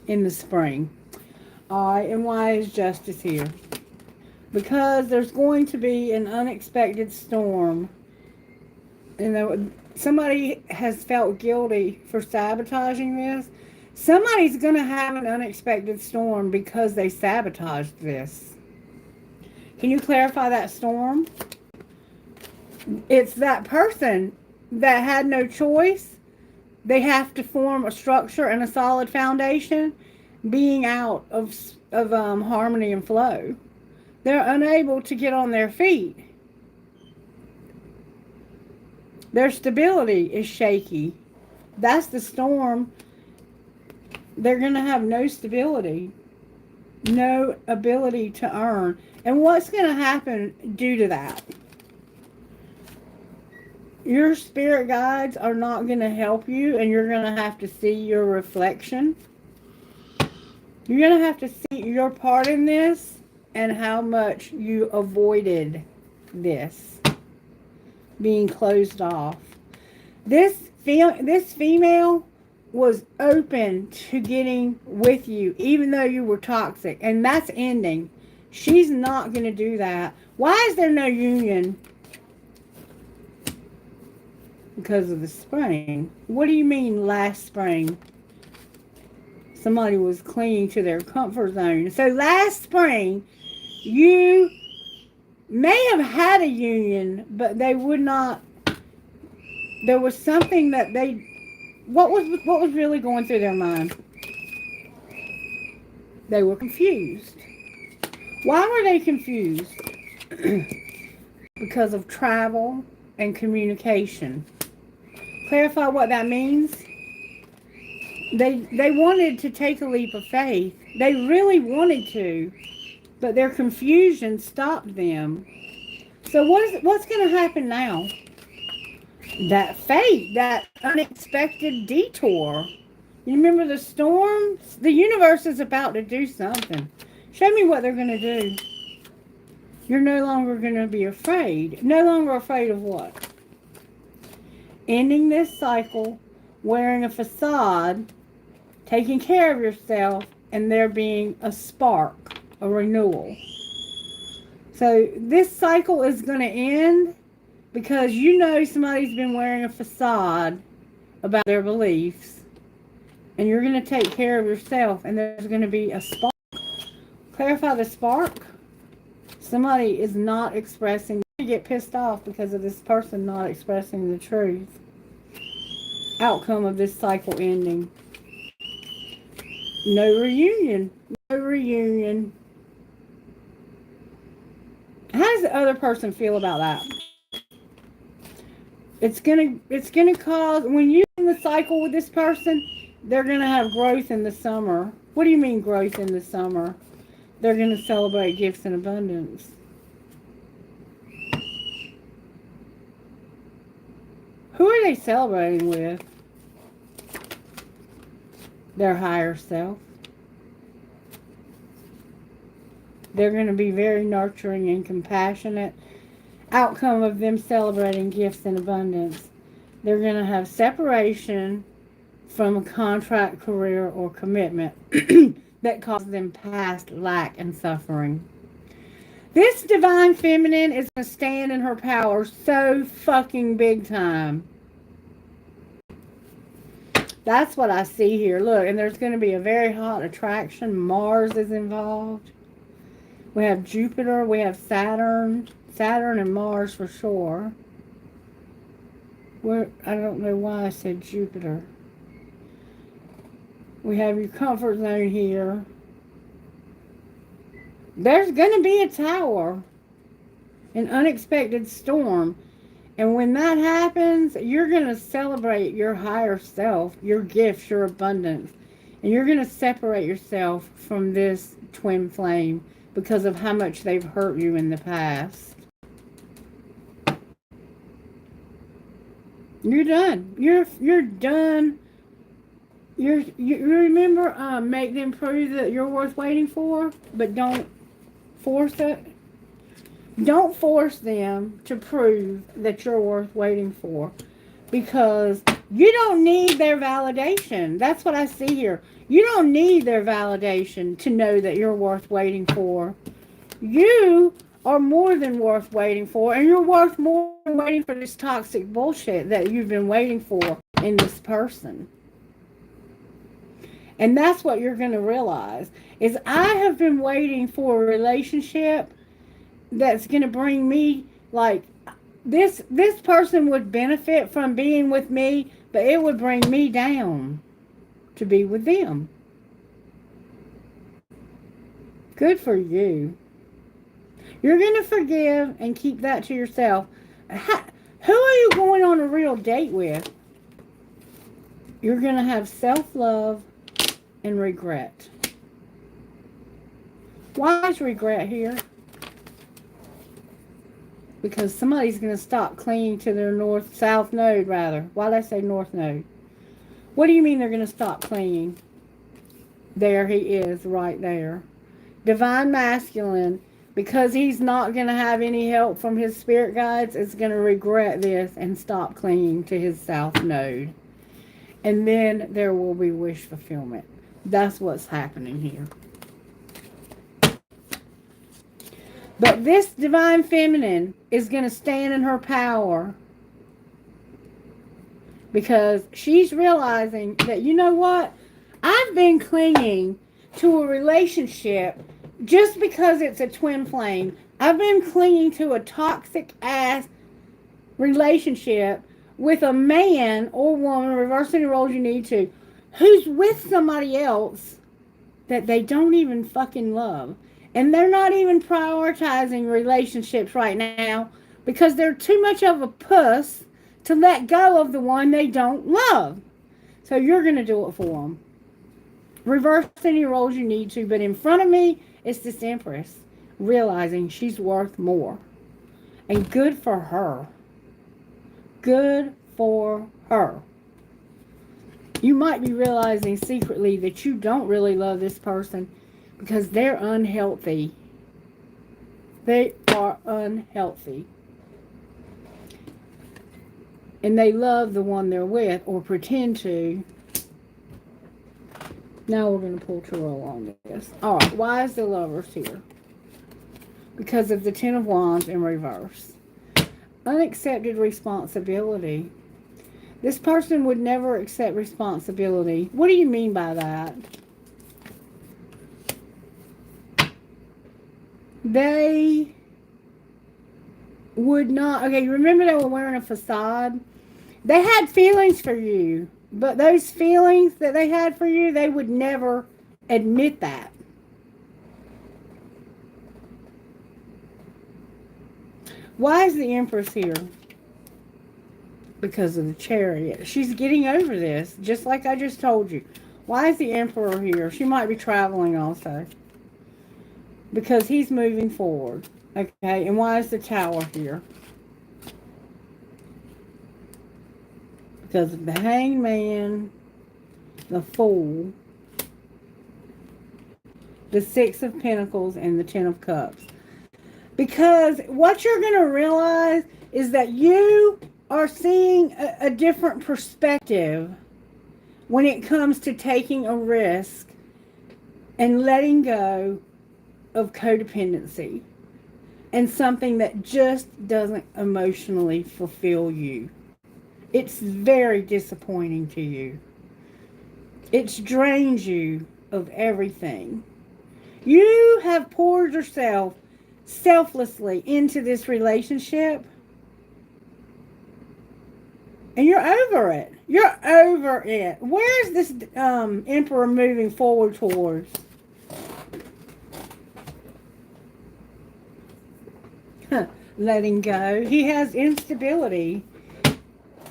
Speaker 1: in the spring. Alright, and why is Justice here? Because there's going to be an unexpected storm. And somebody has felt guilty for sabotaging this. Somebody's going to have an unexpected storm because they sabotaged this. Can you clarify that storm? It's that person that had no choice. They have to form a structure and a solid foundation, being out of harmony and flow. They're unable to get on their feet. Their stability is shaky. That's the storm. They're going to have no stability, no ability to earn. And what's going to happen due to that? Your spirit guides are not going to help you, and you're going to have to see your reflection. You're going to have to see your part in this and how much you avoided this being closed off. This female was open to getting with you, even though you were toxic, and that's ending. She's not going to do that. Why is there no union? Because of the spring. What do you mean last spring? Somebody was clinging to their comfort zone. So last spring, you may have had a union, but they would not. There was something that they. What was really going through their mind? They were confused. Why were they confused? Because of travel and communication. Clarify what that means. They wanted to take a leap of faith. They really wanted to, but their confusion stopped them. So what's going to happen now? That fate, that unexpected detour. You remember the storm? The universe is about to do something. Show me what they're going to do. You're no longer going to be afraid. No longer afraid of what? Ending this cycle, wearing a facade, taking care of yourself, and there being a spark, a renewal. So this cycle is going to end because you know somebody's been wearing a facade about their beliefs, and you're going to take care of yourself, and there's going to be a spark. Clarify the spark. Somebody is not expressing. You get pissed off because of this person not expressing the truth. Outcome of this cycle ending. No reunion. No reunion. How does the other person feel about that? It's gonna cause, when you're in the cycle with this person, they're gonna have growth in the summer. What do you mean growth in the summer? They're gonna celebrate gifts in abundance. Who are they celebrating with? Their higher self. They're going to be very nurturing and compassionate. Outcome of them celebrating gifts in abundance. They're going to have separation from a contract, career, or commitment that caused them past lack and suffering. This divine feminine is going to stand in her power so fucking big time. That's what I see here. Look, and there's going to be a very hot attraction. Mars is involved. We have Jupiter. We have Saturn. Saturn and Mars for sure. I don't know why I said Jupiter. We have your comfort zone here. There's going to be a tower. An unexpected storm. And when that happens, you're going to celebrate your higher self, your gifts, your abundance. And you're going to separate yourself from this twin flame because of how much they've hurt you in the past. You're done. You're done. You remember, make them prove that you're worth waiting for, but don't force it. Don't force them to prove that you're worth waiting for, because you don't need their validation. That's what I see here. You don't need their validation to know that you're worth waiting for. You are more than worth waiting for, and you're worth more than waiting for this toxic bullshit that you've been waiting for in this person. And that's what you're going to realize is I have been waiting for a relationship that's going to bring me, like, this person would benefit from being with me, but it would bring me down to be with them. Good for you. You're going to forgive and keep that to yourself. Who are you going on a real date with? You're going to have self-love and regret. Why is regret here? Because somebody's going to stop clinging to their south node, rather. Why did I say north node? What do you mean they're going to stop clinging? There he is, right there. Divine masculine, because he's not going to have any help from his spirit guides, is going to regret this and stop clinging to his south node. And then there will be wish fulfillment. That's what's happening here. But this divine feminine is going to stand in her power because she's realizing that, you know what? I've been clinging to a relationship just because it's a twin flame. I've been clinging to a toxic ass relationship with a man or woman, reverse any roles you need to, who's with somebody else that they don't even fucking love. And they're not even prioritizing relationships right now because they're too much of a puss to let go of the one they don't love. So you're going to do it for them. Reverse any roles you need to. But in front of me, it's this Empress realizing she's worth more. And good for her. Good for her. You might be realizing secretly that you don't really love this person because they're unhealthy. They are unhealthy. And they love the one they're with, or pretend to. Now we're going to pull tarot on this. Alright, why is the Lovers here? Because of the Ten of Wands in reverse. Unaccepted responsibility. This person would never accept responsibility. What do you mean by that? They would not... Okay, remember they were wearing a facade? They had feelings for you. But those feelings that they had for you, they would never admit that. Why is the Empress here? Because of the Chariot. She's getting over this, just like I just told you. Why is the Emperor here? She might be traveling also. Because he's moving forward. Okay, and why is the Tower here? Because of the Hangman, the Fool, the Six of Pentacles, and the Ten of Cups. Because what you're going to realize is that you are seeing a different perspective when it comes to taking a risk and letting go of codependency and something that just doesn't emotionally fulfill you. It's very disappointing to you. It's drained you of everything. You have poured yourself selflessly into this relationship. And you're over it. You're over it. Where is this Emperor moving forward towards? Letting go. He has instability.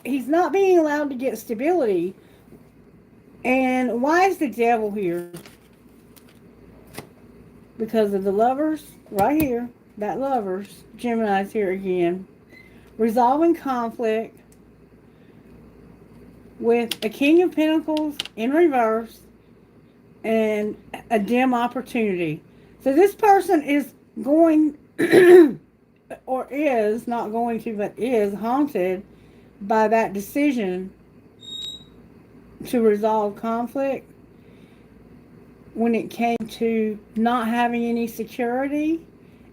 Speaker 1: He's not being allowed to get stability. And why is the Devil here? Because of the Lovers. Right here. That Lovers. Gemini's here again. Resolving conflict. With a King of Pentacles in reverse. And a dim opportunity. So this person is going... or is, not going to, but is haunted by that decision to resolve conflict when it came to not having any security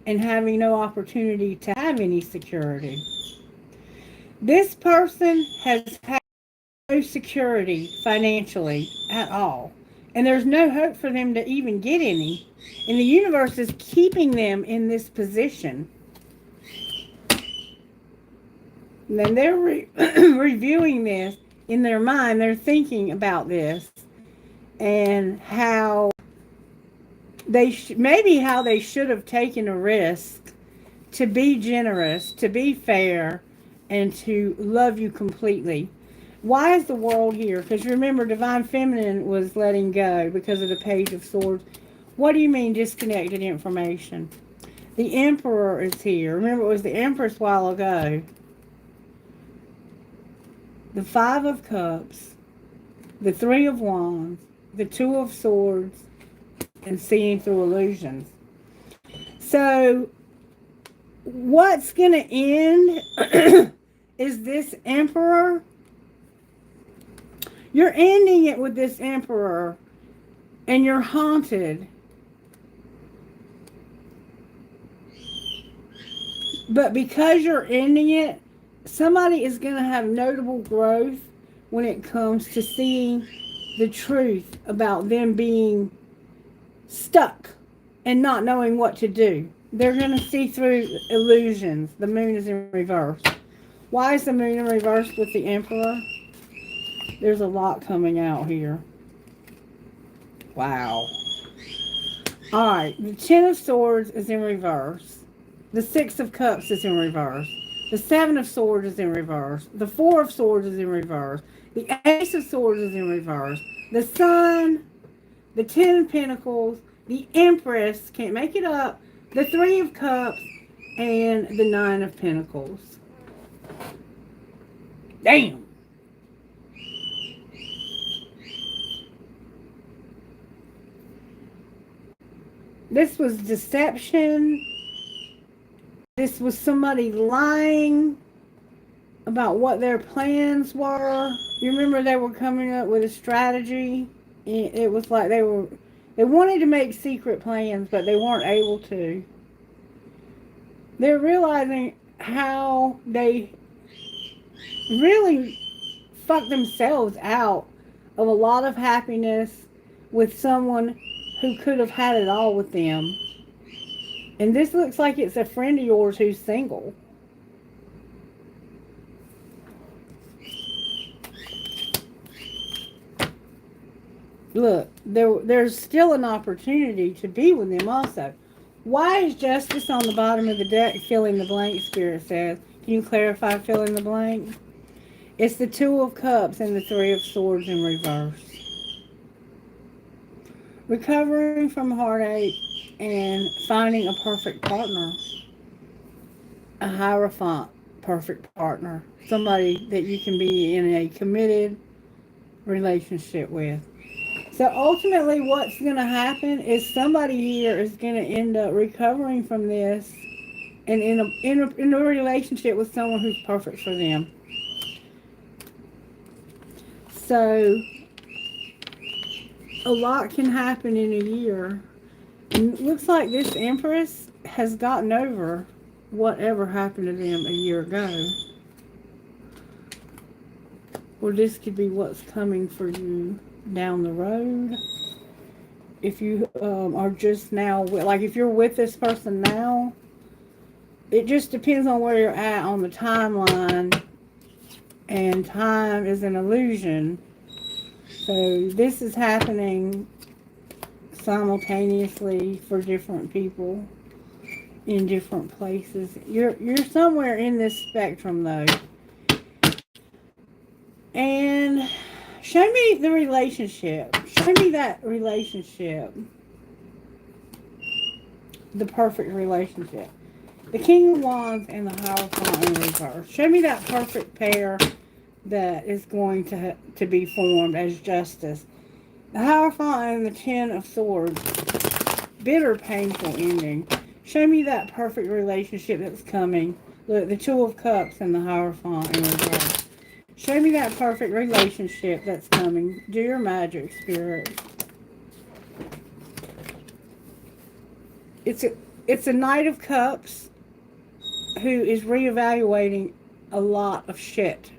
Speaker 1: and having no opportunity to have any security. This person has had no security financially at all. And there's no hope for them to even get any. And the universe is keeping them in this position. And then they're reviewing this in their mind. They're thinking about this and how maybe how they should have taken a risk to be generous, to be fair, and to love you completely. Why is the world here? Because remember, Divine Feminine was letting go because of the Page of Swords. What do you mean disconnected information? The Emperor is here. Remember, it was the Empress a while ago. The Five of Cups, the Three of Wands, the Two of Swords, and seeing through illusions. So, what's going to end is this Emperor. You're ending it with this Emperor, and you're haunted. But because you're ending it, somebody is going to have notable growth when it comes to seeing the truth about them being stuck and not knowing what to do. They're going to see through illusions. The moon is in reverse. Why is the moon in reverse with the Emperor? There's a lot coming out here. Wow. Alright, the Ten of Swords is in reverse. The Six of Cups is in reverse. The Seven of Swords is in reverse. The Four of Swords is in reverse. The Ace of Swords is in reverse. The Sun, the Ten of Pentacles, the Empress, can't make it up, the Three of Cups, and the Nine of Pentacles. Damn. This was deception. This was somebody lying about what their plans were. You remember they were coming up with a strategy. It was like they wanted to make secret plans, but they weren't able to. They're realizing how they really fucked themselves out of a lot of happiness with someone who could have had it all with them. And this looks like it's a friend of yours who's single. Look, there's still an opportunity to be with them also. Why is Justice on the bottom of the deck? Filling the blank, Spirit says. Can you clarify filling the blank? It's the Two of Cups and the Three of Swords in reverse. Recovering from heartache and finding a perfect partner. A Hierophant perfect partner. Somebody that you can be in a committed relationship with. So ultimately what's going to happen is somebody here is going to end up recovering from this and in a relationship with someone who's perfect for them. So a lot can happen in a year. And it looks like this Empress has gotten over whatever happened to them a year ago. Or this could be what's coming for you down the road. If you are just now, like if you're with this person now, it just depends on where you're at on the timeline. And time is an illusion. So this is happening simultaneously for different people in different places. You're somewhere in this spectrum though. And show me the relationship. Show me that relationship. The perfect relationship. The King of Wands and the Hierophant in reverse. Show me that perfect pair that is going to be formed as Justice. The Hierophant and the Ten of Swords. Bitter, painful ending. Show me that perfect relationship that's coming. Look, the Two of Cups and the Hierophant in reverse. Show me that perfect relationship that's coming. Do your magic, Spirit. It's a Knight of Cups who is reevaluating a lot of shit.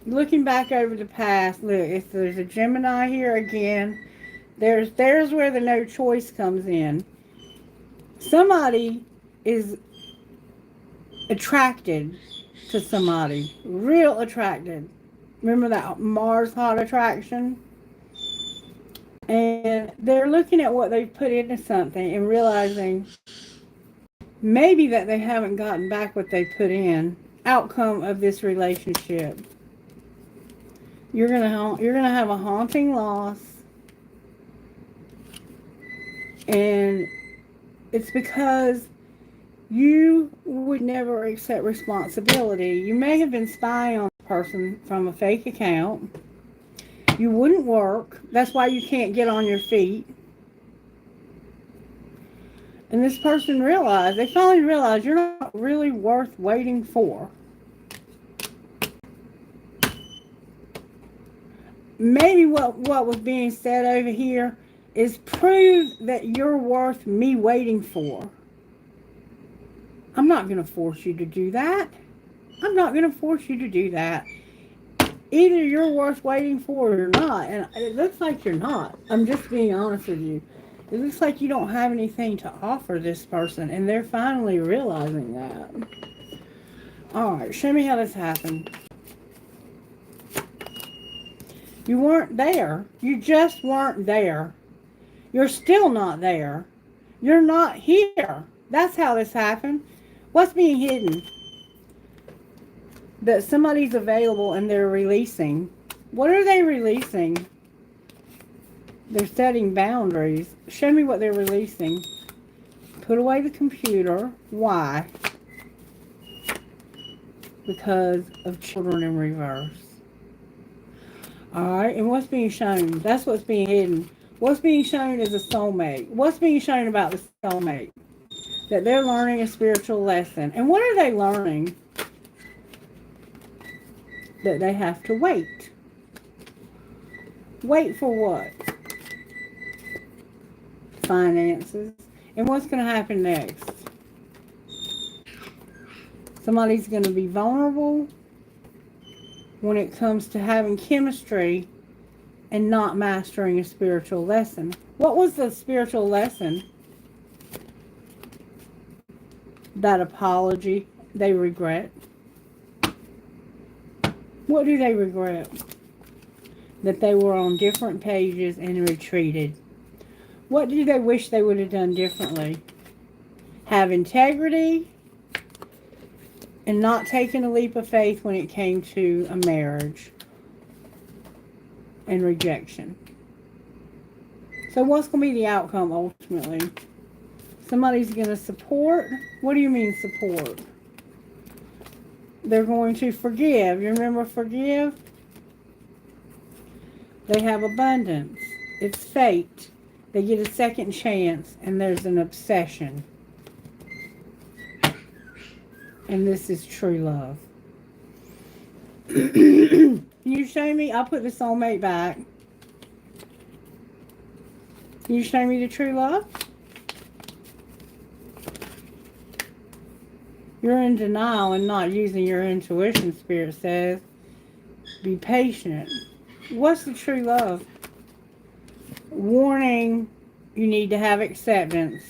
Speaker 1: Looking back over the past, look, if there's a Gemini here again, there's where the no choice comes in. Somebody is attracted to somebody, real attracted. Remember that Mars hot attraction? And they're looking at what they've put into something and realizing maybe that they haven't gotten back what they put in. Outcome of this relationship. You're gonna have a haunting loss, and it's because you would never accept responsibility. You may have been spying on a person from a fake account. You wouldn't work. That's why you can't get on your feet. And this person they finally realized you're not really worth waiting for. Maybe what was being said over here is prove that you're worth me waiting for. I'm not going to force you to do that. I'm not going to force you to do that. Either you're worth waiting for or you're not. And it looks like you're not. I'm just being honest with you. It looks like you don't have anything to offer this person. And they're finally realizing that. Alright, show me how this happened. You weren't there. You just weren't there. You're still not there. You're not here. That's how this happened. What's being hidden? That somebody's available and they're releasing. What are they releasing? They're setting boundaries. Show me what they're releasing. Put away the computer. Why? Because of children in reverse. Alright, and what's being shown? That's what's being hidden. What's being shown is a soulmate. What's being shown about the soulmate? That they're learning a spiritual lesson. And what are they learning? That they have to wait. Wait for what? Finances. And what's going to happen next? Somebody's going to be vulnerable when it comes to having chemistry and not mastering a spiritual lesson. What was the spiritual lesson? That apology they regret. What do they regret? That they were on different pages and retreated. What do they wish they would have done differently? Have integrity and not taking a leap of faith when it came to a marriage and rejection. So what's going to be the outcome ultimately? Somebody's going to support. What do you mean support? They're going to forgive. You remember forgive? They have abundance. It's fate. They get a second chance, and there's an obsession. And this is true love. Can you show me? I'll put the soulmate back. Can you show me the true love? You're in denial and not using your intuition, Spirit says. Be patient. What's the true love? Warning, you need to have acceptance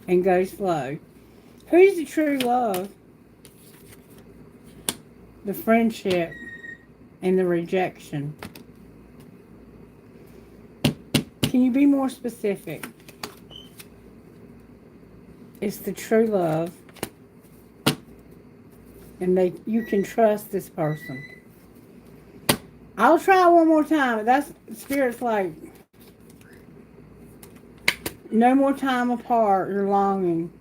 Speaker 1: and go slow. Who's the true love? The friendship and the rejection. Can you be more specific? It's the true love. And you can trust this person. I'll try one more time. But that's Spirit's like, no more time apart. You're longing.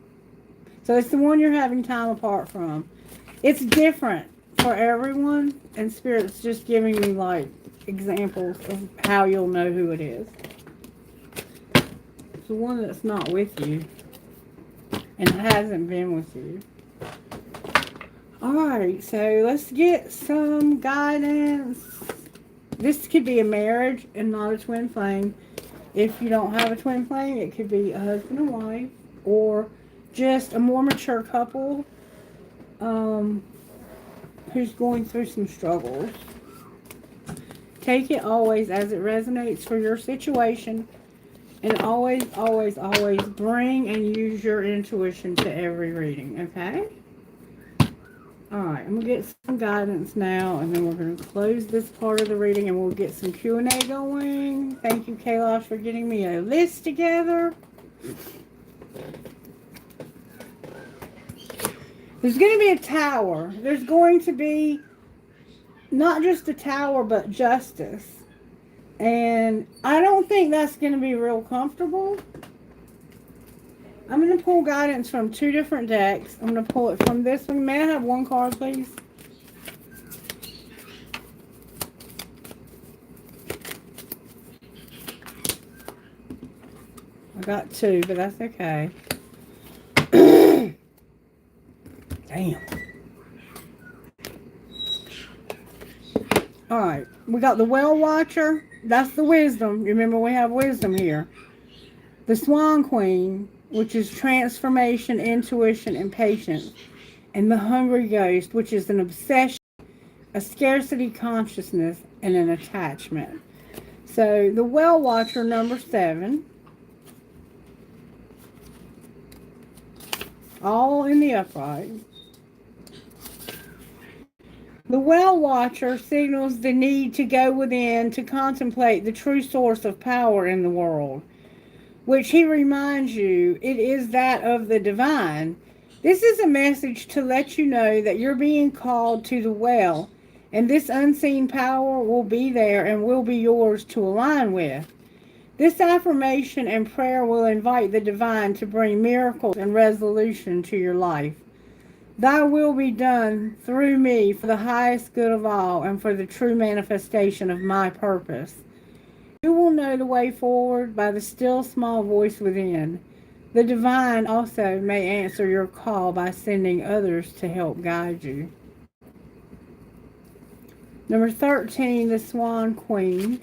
Speaker 1: So it's the one you're having time apart from. It's different for everyone. And Spirit's just giving me like examples of how you'll know who it is. It's the one that's not with you. And hasn't been with you. Alright, so let's get some guidance. This could be a marriage and not a twin flame. If you don't have a twin flame, it could be a husband and wife, or just a more mature couple who's going through some struggles. Take it always as it resonates for your situation, and always, always, always bring and use your intuition to every reading, okay? Alright, I'm going to get some guidance now, and then we're going to close this part of the reading, and we'll get some Q&A going. Thank you, Kailash, for getting me a list together. There's going to be a tower. There's going to be not just a tower, but justice. And I don't think that's going to be real comfortable. I'm going to pull guidance from 2 different decks. I'm going to pull it from this one. May I have 1 card, please? I got 2, but that's okay. Damn. Alright, we got the Well Watcher. That's the wisdom. Remember, we have wisdom here. The Swan Queen, which is transformation, intuition, and patience. And the Hungry Ghost, which is an obsession, a scarcity consciousness, and an attachment. So, the Well Watcher, number 7. All in the upright. The Well Watcher signals the need to go within to contemplate the true source of power in the world, which he reminds you it is that of the divine. This is a message to let you know that you're being called to the well, and this unseen power will be there and will be yours to align with. This affirmation and prayer will invite the divine to bring miracles and resolution to your life. Thy will be done through me for the highest good of all and for the true manifestation of my purpose. You will know the way forward by the still small voice within. The divine also may answer your call by sending others to help guide you. Number 13, the Swan Queen.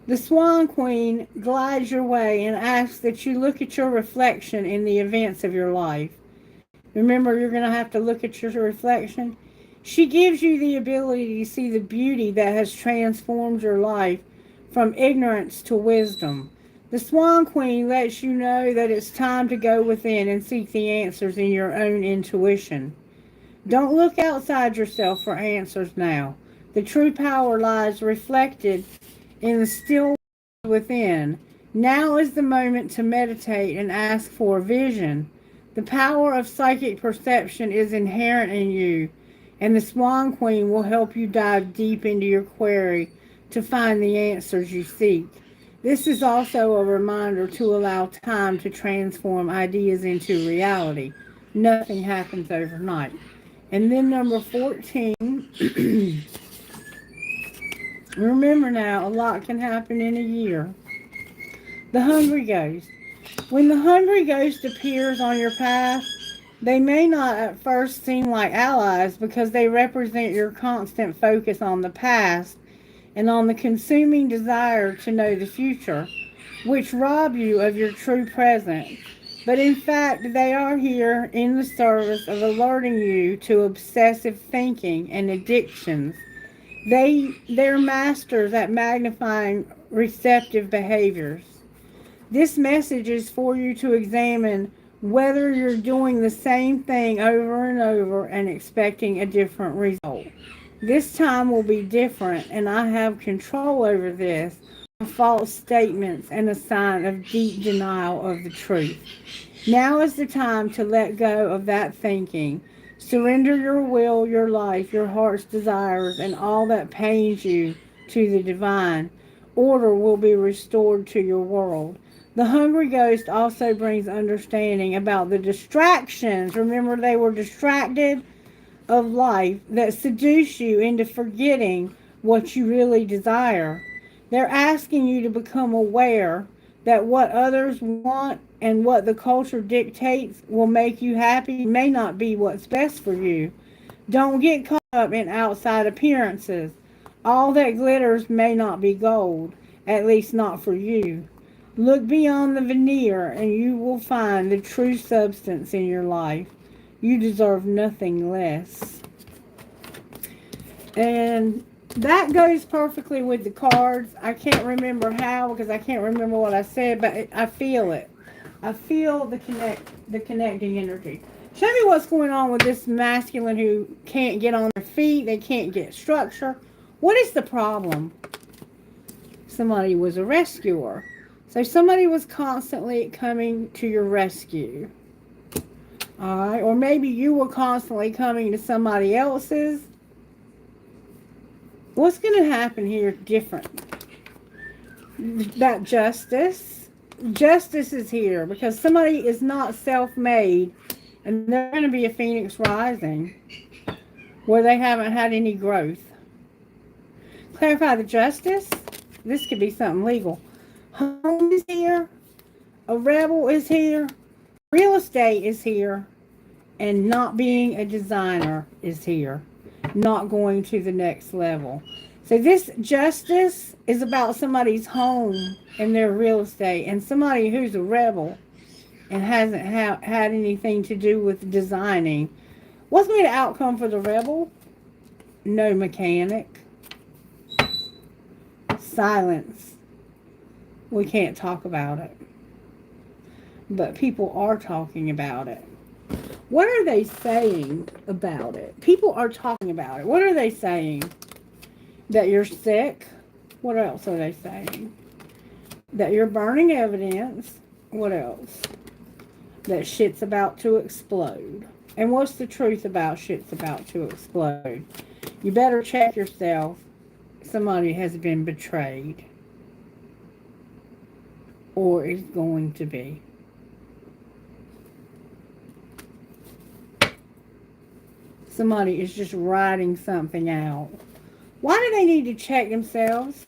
Speaker 1: The Swan Queen glides your way and asks that you look at your reflection in the events of your life. Remember, you're going to have to look at your reflection. She gives you the ability to see the beauty that has transformed your life from ignorance to wisdom. The Swan Queen lets you know that it's time to go within and seek the answers in your own intuition. Don't look outside yourself for answers now. The true power lies reflected in the still within. Now is the moment to meditate and ask for vision. The power of psychic perception is inherent in you, and the Swan Queen will help you dive deep into your query to find the answers you seek. This is also a reminder to allow time to transform ideas into reality. Nothing happens overnight. And then number 14, remember now, a lot can happen in a year. The Hungry Ghost. When the Hungry Ghost appears on your path, they may not at first seem like allies because they represent your constant focus on the past and on the consuming desire to know the future, which rob you of your true present. But in fact, they are here in the service of alerting you to obsessive thinking and addictions. They're masters at magnifying receptive behaviors. This message is for you to examine whether you're doing the same thing over and over and expecting a different result. This time will be different, and I have control over this. False statements and a sign of deep denial of the truth. Now is the time to let go of that thinking. Surrender your will, your life, your heart's desires, and all that pains you to the divine. Order will be restored to your world. The Hungry Ghost also brings understanding about the distractions. Remember, they were distracted of life that seduce you into forgetting what you really desire. They're asking you to become aware that what others want and what the culture dictates will make you happy may not be what's best for you. Don't get caught up in outside appearances. All that glitters may not be gold, at least not for you. Look beyond the veneer and you will find the true substance in your life. You deserve nothing less. And that goes perfectly with the cards. I can't remember how because I can't remember what I said, but I feel it. I feel the connecting energy. Show me what's going on with this masculine who can't get on their feet. They can't get structure. What is the problem? Somebody was a rescuer. So somebody was constantly coming to your rescue. Alright, or maybe you were constantly coming to somebody else's. What's going to happen here different? That justice. Justice is here because somebody is not self-made and they're going to be a phoenix rising where they haven't had any growth. Clarify the justice. This could be something legal. Home is here. A rebel is here. Real estate is here. And not being a designer is here. Not going to the next level. So this justice is about somebody's home and their real estate. And somebody who's a rebel and hasn't had anything to do with designing. What's going to be the outcome for the rebel? No mechanic. Silence. We can't talk about it. But people are talking about it. What are they saying about it? People are talking about it. What are they saying? That you're sick? What else are they saying? That you're burning evidence? What else? That shit's about to explode. And what's the truth about shit's about to explode? You better check yourself. Somebody has been betrayed. Or is going to be. Somebody is just writing something out. Why do they need to check themselves?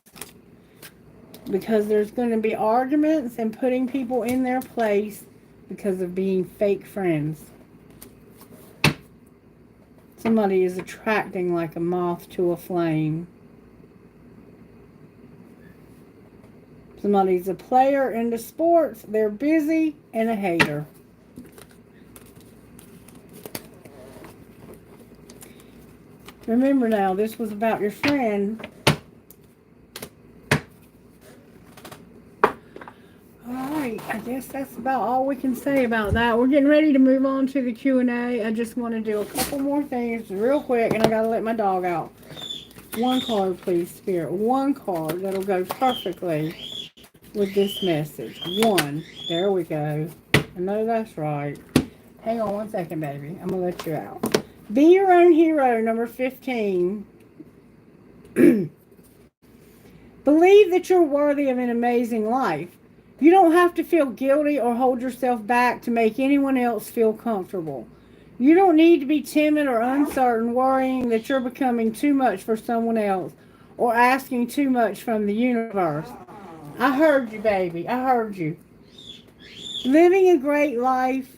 Speaker 1: Because there's going to be arguments and putting people in their place because of being fake friends. Somebody is attracting like a moth to a flame. Somebody's a player into sports. They're busy and a hater. Remember now, this was about your friend. Alright, I guess that's about all we can say about that. We're getting ready to move on to the Q&A. I just want to do a couple more things real quick, and I got to let my dog out. One card, please, Spirit. One card that'll go perfectly with this message. One. There we go. I know that's right. Hang on one second, baby. I'm going to let you out. Be your own hero, number 15. Believe that you're worthy of an amazing life. You don't have to feel guilty or hold yourself back to make anyone else feel comfortable. You don't need to be timid or uncertain, worrying that you're becoming too much for someone else or asking too much from the universe. I heard you, baby. I heard you. Living a great life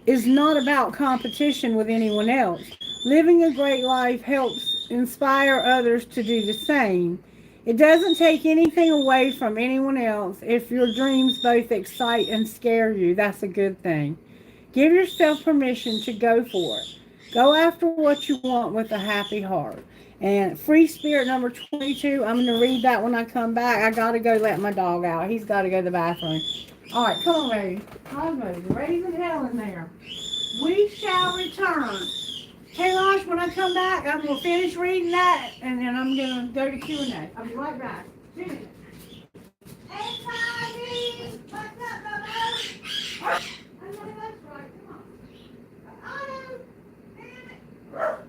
Speaker 1: is not about competition with anyone else. Living a great life helps inspire others to do the same. It doesn't take anything away from anyone else. If your dreams both excite and scare you, that's a good thing. Give yourself permission to go for it. Go after what you want with a happy heart. And free spirit number 22, I'm going to read that when I come back. I got to go let my dog out. He's got to go to the bathroom. All right, come on, baby. Cosmos, raising hell in there. We shall return. Hey, Losh, when I come back, I'm going to finish reading that, and then I'm going to go to Q&A. I'll be right back. See you. Hey, Cosby! What's up, Bubba? I know that's right. Come on. Autumn! Damn it.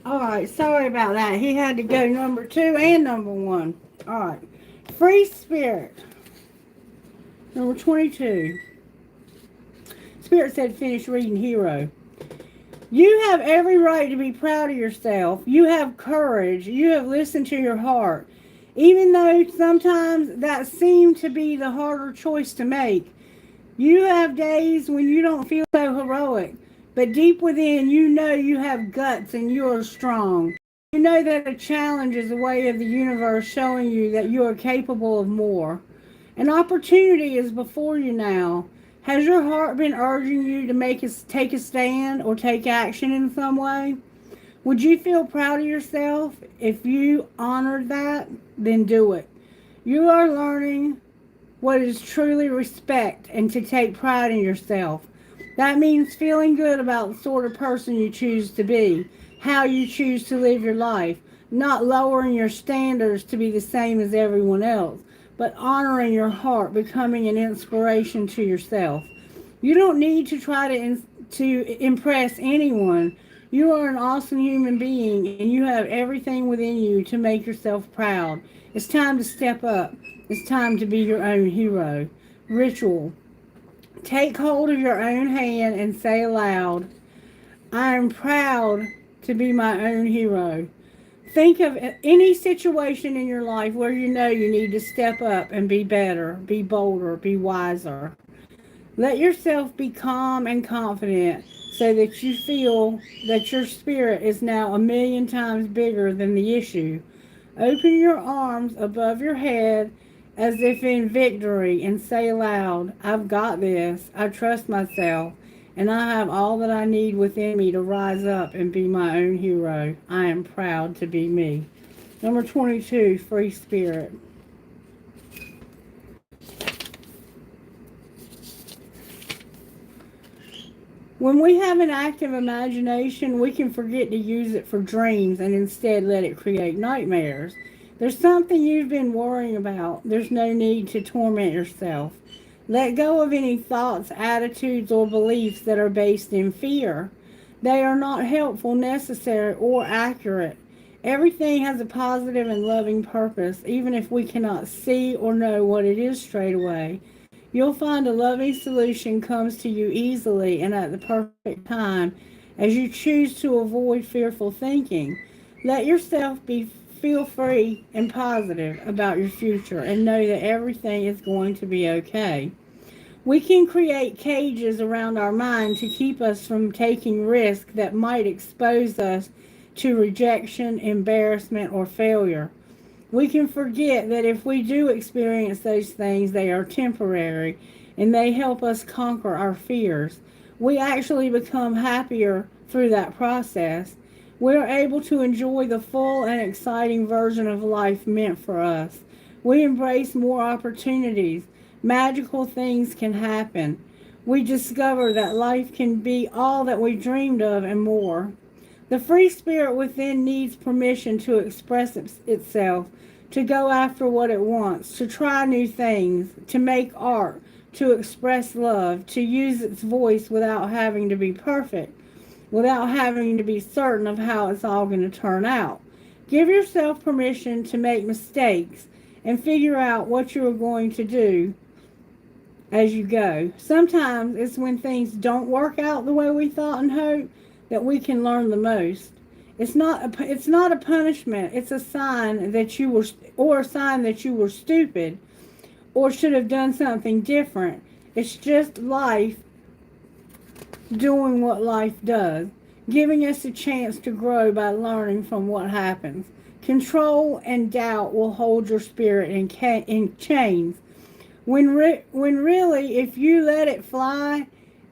Speaker 1: Alright, sorry about that. He had to go number 2 and number 1. Alright. Free Spirit. Number 22. Spirit said finish reading Hero. You have every right to be proud of yourself. You have courage. You have listened to your heart. Even though sometimes that seemed to be the harder choice to make. You have days when you don't feel so heroic. But deep within, you know you have guts and you are strong. You know that a challenge is a way of the universe showing you that you are capable of more. An opportunity is before you now. Has your heart been urging you to take a stand or take action in some way? Would you feel proud of yourself if you honored that? Then do it. You are learning what is truly respect and to take pride in yourself. That means feeling good about the sort of person you choose to be, how you choose to live your life, not lowering your standards to be the same as everyone else, but honoring your heart, becoming an inspiration to yourself. You don't need to try to impress anyone. You are an awesome human being, and you have everything within you to make yourself proud. It's time to step up. It's time to be your own hero. Ritual. Take hold of your own hand and say aloud, I am proud to be my own hero. Think of any situation in your life where you know you need to step up and be better, be bolder, be wiser. Let yourself be calm and confident so that you feel that your spirit is now 1,000,000 times bigger than the issue. Open your arms above your head as if in victory and say aloud, I've got this, I trust myself, and I have all that I need within me to rise up and be my own hero. I am proud to be me. Number 22, Free Spirit. When we have an active imagination, we can forget to use it for dreams and instead let it create nightmares. There's something you've been worrying about. There's no need to torment yourself. Let go of any thoughts, attitudes, or beliefs that are based in fear. They are not helpful, necessary, or accurate. Everything has a positive and loving purpose, even if we cannot see or know what it is straight away. You'll find a loving solution comes to you easily and at the perfect time as you choose to avoid fearful thinking. Let yourself feel free and positive about your future and know that everything is going to be okay. We can create cages around our mind to keep us from taking risks that might expose us to rejection, embarrassment, or failure. We can forget that if we do experience those things, they are temporary and they help us conquer our fears. We actually become happier through that process. We are able to enjoy the full and exciting version of life meant for us. We embrace more opportunities. Magical things can happen. We discover that life can be all that we dreamed of and more. The free spirit within needs permission to express itself, to go after what it wants, to try new things, to make art, to express love, to use its voice without having to be perfect, without having to be certain of how it's all going to turn out. Give yourself permission to make mistakes and figure out what you are going to do as you go. Sometimes it's when things don't work out the way we thought and hoped that we can learn the most. It's not a punishment. It's a sign that you were stupid or should have done something different. It's just life doing what life does, giving us a chance to grow by learning from what happens. Control and doubt will hold your spirit in chains. When really, if you let it fly,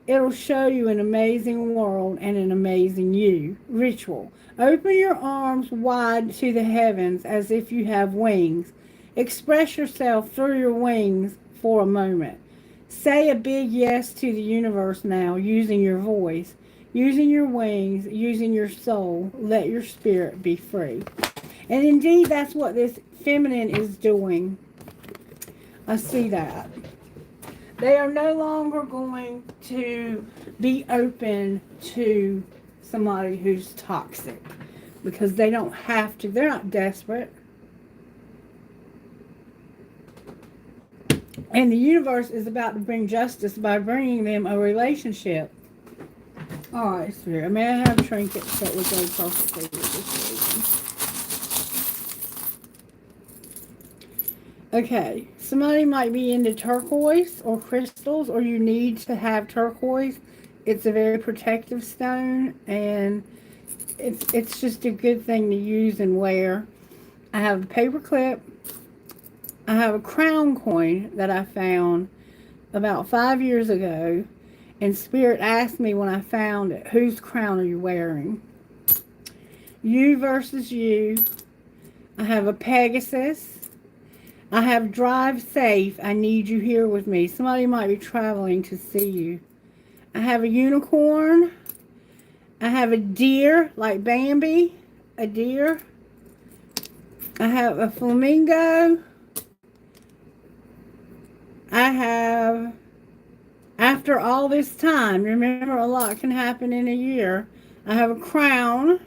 Speaker 1: it'll show you an amazing world and an amazing you. Ritual. Open your arms wide to the heavens as if you have wings. Express yourself through your wings for a moment. Say a big yes to the universe now, using your voice, using your wings, using your soul. Let your spirit be free. And indeed, that's what this feminine is doing. I see that. They are no longer going to be open to somebody who's toxic because they don't have to. They're not desperate. And the universe is about to bring justice by bringing them a relationship. All right, Spirit. May I have trinkets that would go perfectly with this reading? Okay. Somebody might be into turquoise or crystals, or you need to have turquoise. It's a very protective stone, and it's just a good thing to use and wear. I have a paper clip. I have a crown coin that I found about 5 years ago, and Spirit asked me when I found it, whose crown are you wearing? You versus you. I have a Pegasus. I have drive safe. I need you here with me. Somebody might be traveling to see you. I have a unicorn. I have a deer, like Bambi, a deer. I have a flamingo. I have, after all this time, remember a lot can happen in a year. I have a crown.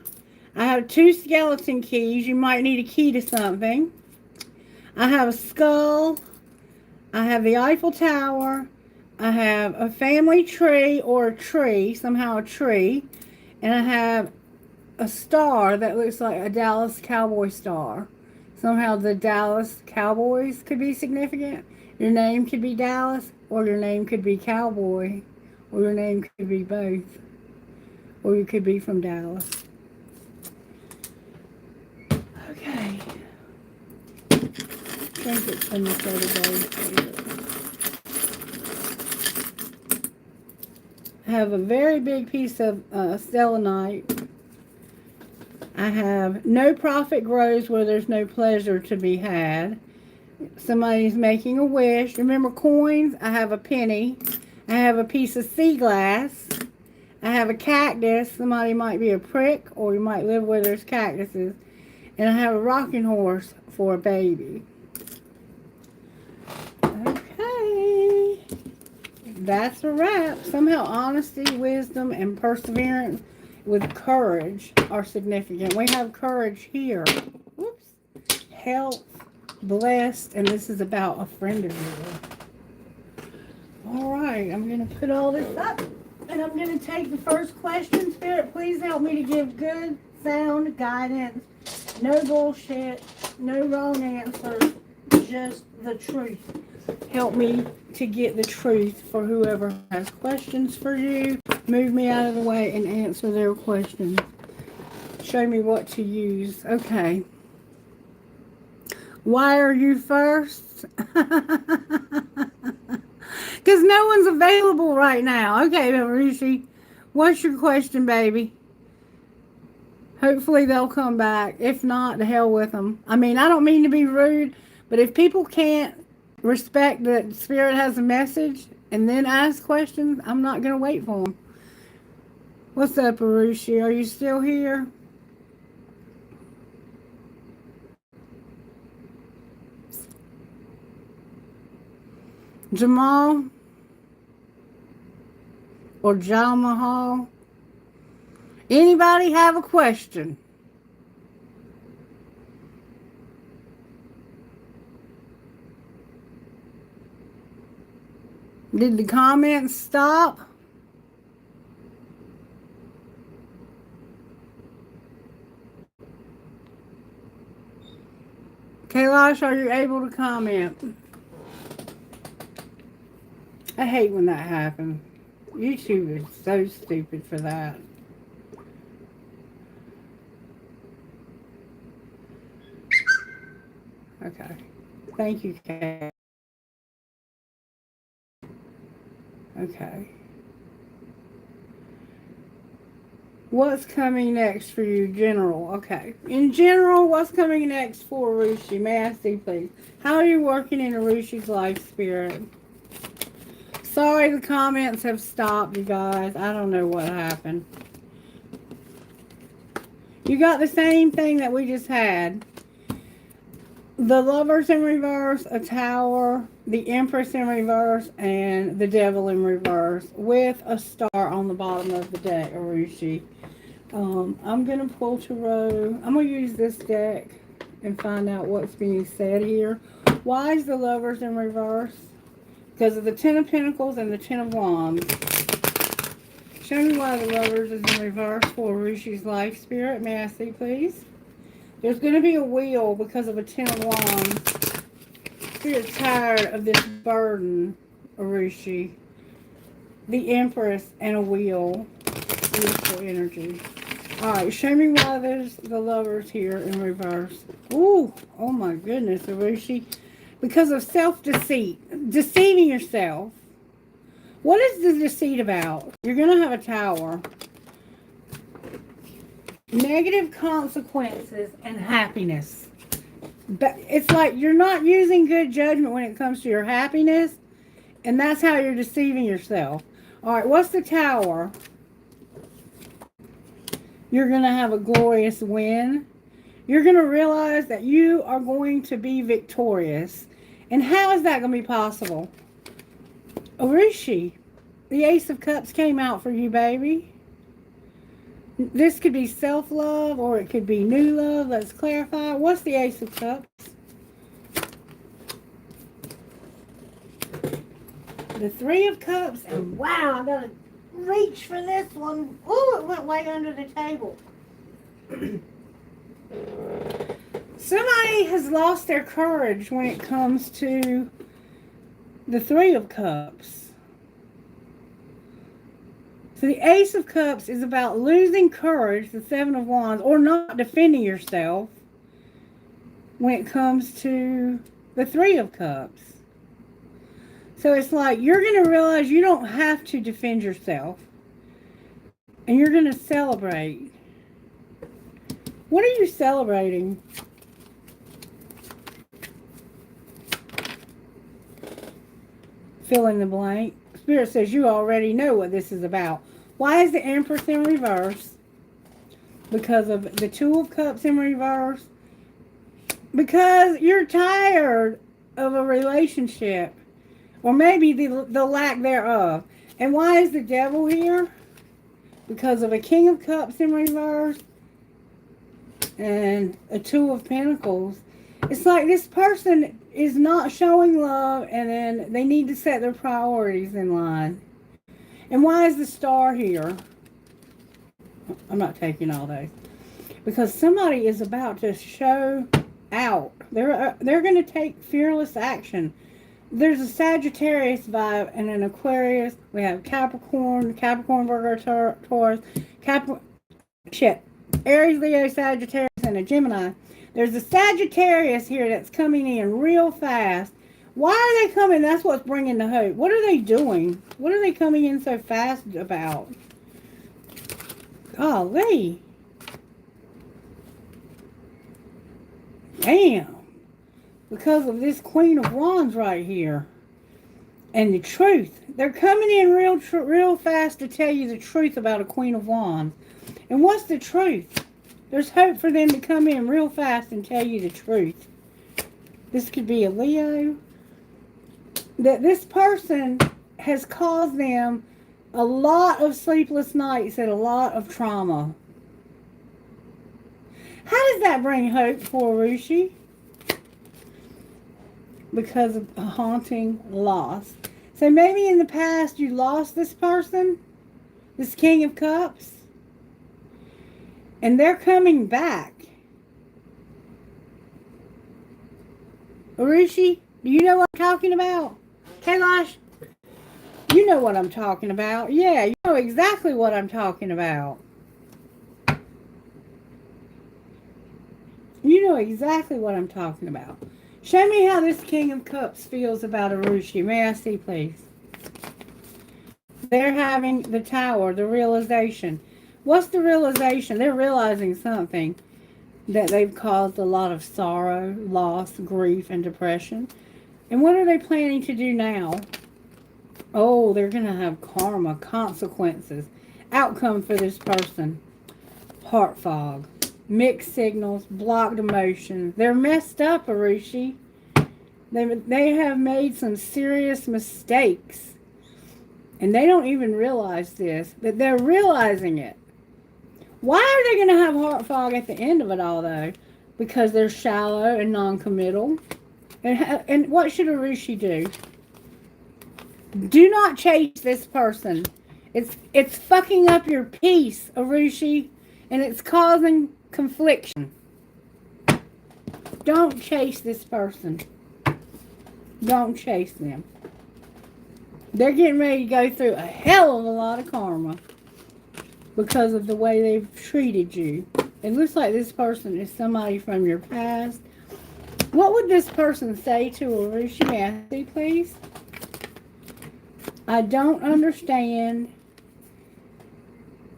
Speaker 1: I have 2 skeleton keys. You might need a key to something. I have a skull. I have the Eiffel Tower. I have a family tree or a tree, somehow a tree. And I have a star that looks like a Dallas Cowboy star. Somehow the Dallas Cowboys could be significant. Your name could be Dallas, or your name could be Cowboy, or your name could be both. Or you could be from Dallas. Okay. I think it's from this other day. I have a very big piece of selenite. I have no profit grows where there's no pleasure to be had. Somebody's making a wish. Remember coins? I have a penny. I have a piece of sea glass. I have a cactus. Somebody might be a prick, or you might live where there's cactuses. And I have a rocking horse for a baby. Okay. That's a wrap. Somehow honesty, wisdom, and perseverance with courage are significant. We have courage here. Whoops. Health. Blessed, and this is about a friend of yours. All right, I'm going to put all this up, and I'm going to take the first question. Spirit, please help me to give good, sound guidance. No bullshit, no wrong answers, just the truth. Help me to get the truth for whoever has questions for you. Move me out of the way and answer their questions. Show me what to use. Okay. Why are you first? Because no one's available right now. Okay, Rishi, what's your question, baby? Hopefully they'll come back. If not, to hell with them. I mean, I don't mean to be rude, but But if people can't respect that Spirit has a message and then ask questions, I'm not going to wait for them. What's up, Arushi? Are you still here? Jamal? Or Jamal? Anybody have a question? Did the comments stop? Kailash, are you able to comment? I hate when that happens. YouTube is so stupid for that. Okay. Thank you, Kay. Okay. What's coming next for you, General? Okay. In general, what's coming next for Arushi? May I see, please? How are you working in Arushi's life, Spirit? Sorry, the comments have stopped, you guys. I don't know what happened. You got the same thing that we just had. The Lovers in reverse, a Tower, the Empress in reverse, and the Devil in reverse with a star on the bottom of the deck, Arushi. I'm going to pull Tarot. I'm going to use this deck and find out what's being said here. Why is the Lovers in reverse? Because of the Ten of Pentacles and the Ten of Wands. Show me why the Lovers is in reverse for Arushi's life, Spirit. May I see, please? There's going to be a wheel because of a Ten of Wands. Spirit's tired of this burden, Arushi. The Empress and a wheel. Beautiful energy. Alright, show me why there's the Lovers here in reverse. Ooh, oh my goodness, Arushi. Because of self-deceit. Deceiving yourself. What is the deceit about? You're going to have a Tower. Negative consequences and happiness. But it's like you're not using good judgment when it comes to your happiness. And that's how you're deceiving yourself. Alright, what's the Tower? You're going to have a glorious win. You're going to realize that you are going to be victorious. And how is that going to be possible? Arushi, the Ace of Cups came out for you, baby. This could be self-love or it could be new love. Let's clarify. What's the Ace of Cups? The Three of Cups. And wow, I got to reach for this one. Oh, it went way under the table. Somebody has lost their courage when it comes to the Three of Cups. So the Ace of Cups is about losing courage, the Seven of Wands, or not defending yourself when it comes to the Three of Cups. So it's like you're going to realize you don't have to defend yourself. And you're going to celebrate. What are you celebrating? Fill in the blank. Spirit says you already know what this is about. Why is the Empress in reverse? Because of the Two of Cups in reverse. Because you're tired of a relationship. Or maybe the lack thereof. And why is the Devil here? Because of a King of Cups in reverse. And a Two of Pentacles. It's like this person is not showing love, and then they need to set their priorities in line. And why is the Star here? I'm not taking all those. Because somebody is about to show out. They're going to take fearless action. There's a Sagittarius vibe and an Aquarius. We have Capricorn, Virgo, Taurus, Aries, Leo, Sagittarius, and a Gemini. There's a Sagittarius here that's coming in real fast. Why are they coming? That's what's bringing the hope. What are they doing? What are they coming in so fast about? Golly. Damn. because of this Queen of Wands right here. And the truth. They're coming in real fast to tell you the truth about a Queen of Wands. And what's the truth? There's hope for them to come in real fast and tell you the truth. This could be a Leo. That this person has caused them a lot of sleepless nights and a lot of trauma. How does that bring hope for Rushi? Because of a haunting loss. So maybe in the past you lost this person, this King of Cups, and they're coming back. Rushi, do you know what I'm talking about? Kailash, you know what I'm talking about. Yeah, you know exactly what I'm talking about. You know exactly what I'm talking about. Show me how this King of Cups feels about Arushi. May I see, please? They're having the Tower, the realization. What's the realization? They're realizing something. That they've caused a lot of sorrow, loss, grief, and depression. And what are they planning to do now? Oh, they're going to have karma, consequences, outcome for this person. Heart fog. Mixed signals, blocked emotions. They're messed up, Arushi. They have made some serious mistakes. And they don't even realize this, but they're realizing it. Why are they going to have heart fog at the end of it all, though? Because they're shallow and non-committal. And what should Arushi do? Do not chase this person. It's fucking up your peace, Arushi, and it's causing confliction. Don't chase this person. Don't chase them. They're getting ready to go through a hell of a lot of karma because of the way they've treated you. It looks like this person is somebody from your past. What would this person say to Arushi? May I see, please? I don't understand.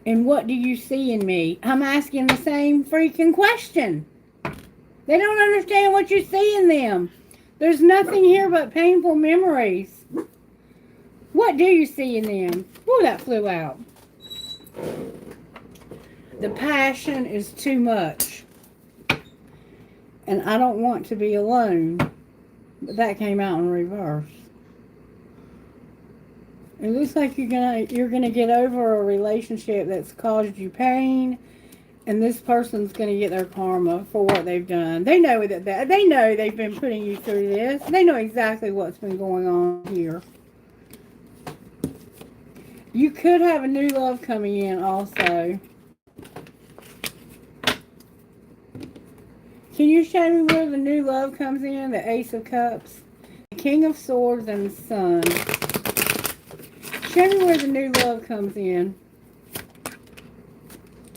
Speaker 1: And what do you see in me? I'm asking the same freaking question. They don't understand what you see in them. There's nothing here but painful memories. What do you see in them? Oh, that flew out. The passion is too much. And I don't want to be alone. But that came out in reverse. It looks like you're gonna get over a relationship that's caused you pain, and this person's gonna get their karma for what they've done. They know that they know they've been putting you through this. They know exactly what's been going on here. You could have a new love coming in also. Can you show me where the new love comes in? The Ace of Cups, the King of Swords, and the Sun. Show me where the new love comes in.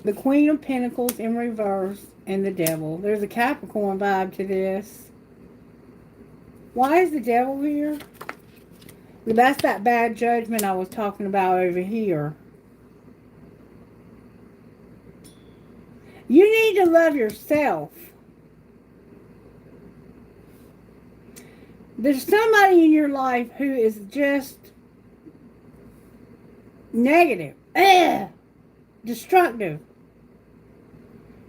Speaker 1: The Queen of Pentacles in reverse and the Devil. There's a Capricorn vibe to this. Why is the Devil here? Well, that's that bad judgment I was talking about over here. You need to love yourself. There's somebody in your life who is just negative, destructive.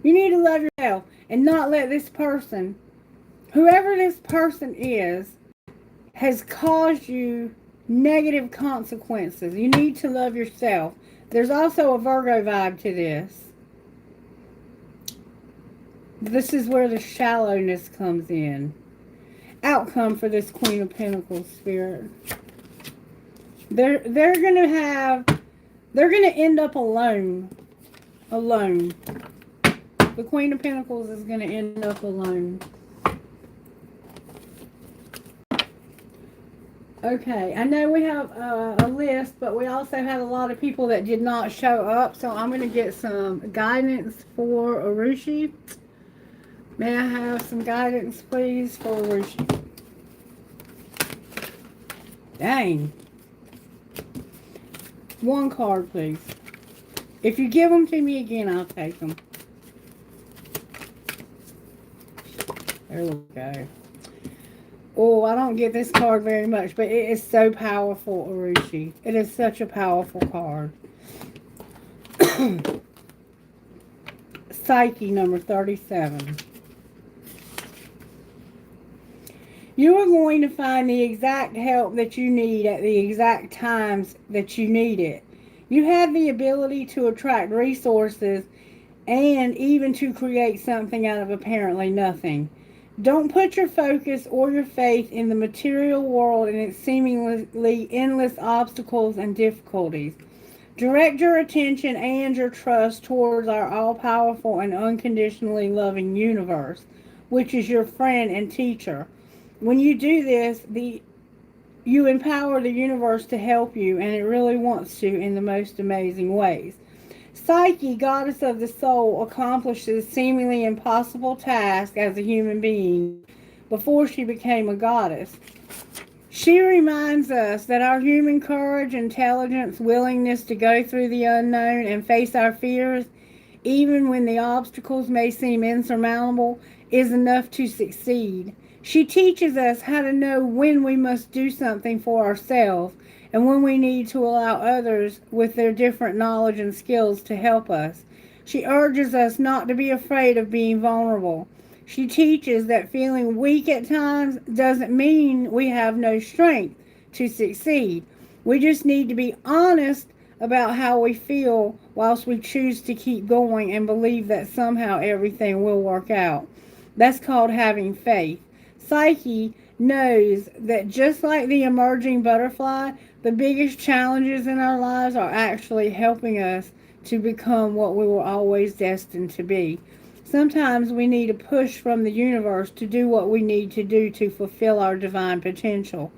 Speaker 1: You need to love yourself and not let this person, whoever this person is, has caused you negative consequences. You need to love yourself. There's also a Virgo vibe to this. This is where the shallowness comes in. Outcome for this Queen of Pentacles spirit. They're gonna end up alone. Alone. The Queen of Pentacles is gonna end up alone. Okay, I know we have a list, but we also had a lot of people that did not show up, so I'm gonna get some guidance for Arushi. May I have some guidance, please, for Arushi? Dang. One card, please. If you give them to me again, I'll take them. There we go. Oh, I don't get this card very much, but it is so powerful, Arushi. It is such a powerful card. Psyche number 37. You are going to find the exact help that you need at the exact times that you need it. You have the ability to attract resources and even to create something out of apparently nothing. Don't put your focus or your faith in the material world and its seemingly endless obstacles and difficulties. Direct your attention and your trust towards our all powerful and unconditionally loving universe, which is your friend and teacher. When you do this, you empower the universe to help you, and it really wants to in the most amazing ways. Psyche, goddess of the soul, accomplishes seemingly impossible tasks as a human being before she became a goddess. She reminds us that our human courage, intelligence, willingness to go through the unknown and face our fears, even when the obstacles may seem insurmountable, is enough to succeed. She teaches us how to know when we must do something for ourselves and when we need to allow others with their different knowledge and skills to help us. She urges us not to be afraid of being vulnerable. She teaches that feeling weak at times doesn't mean we have no strength to succeed. We just need to be honest about how we feel whilst we choose to keep going and believe that somehow everything will work out. That's called having faith. Psyche knows that just like the emerging butterfly, the biggest challenges in our lives are actually helping us to become what we were always destined to be. Sometimes we need a push from the universe to do what we need to do to fulfill our divine potential.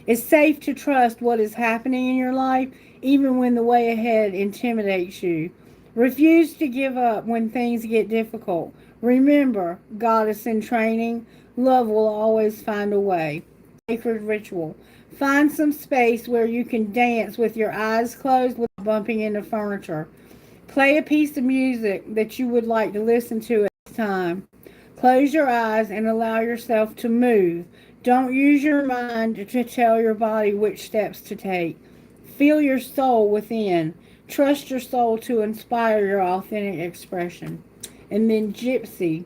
Speaker 1: It's safe to trust what is happening in your life, even when the way ahead intimidates you. Refuse to give up when things get difficult. Remember, goddess in training, love will always find a way. Sacred ritual. Find some space where you can dance with your eyes closed without bumping into furniture. Play a piece of music that you would like to listen to at this time. Close your eyes and allow yourself to move. Don't use your mind to tell your body which steps to take. Feel your soul within. Trust your soul to inspire your authentic expression. And then Gypsy.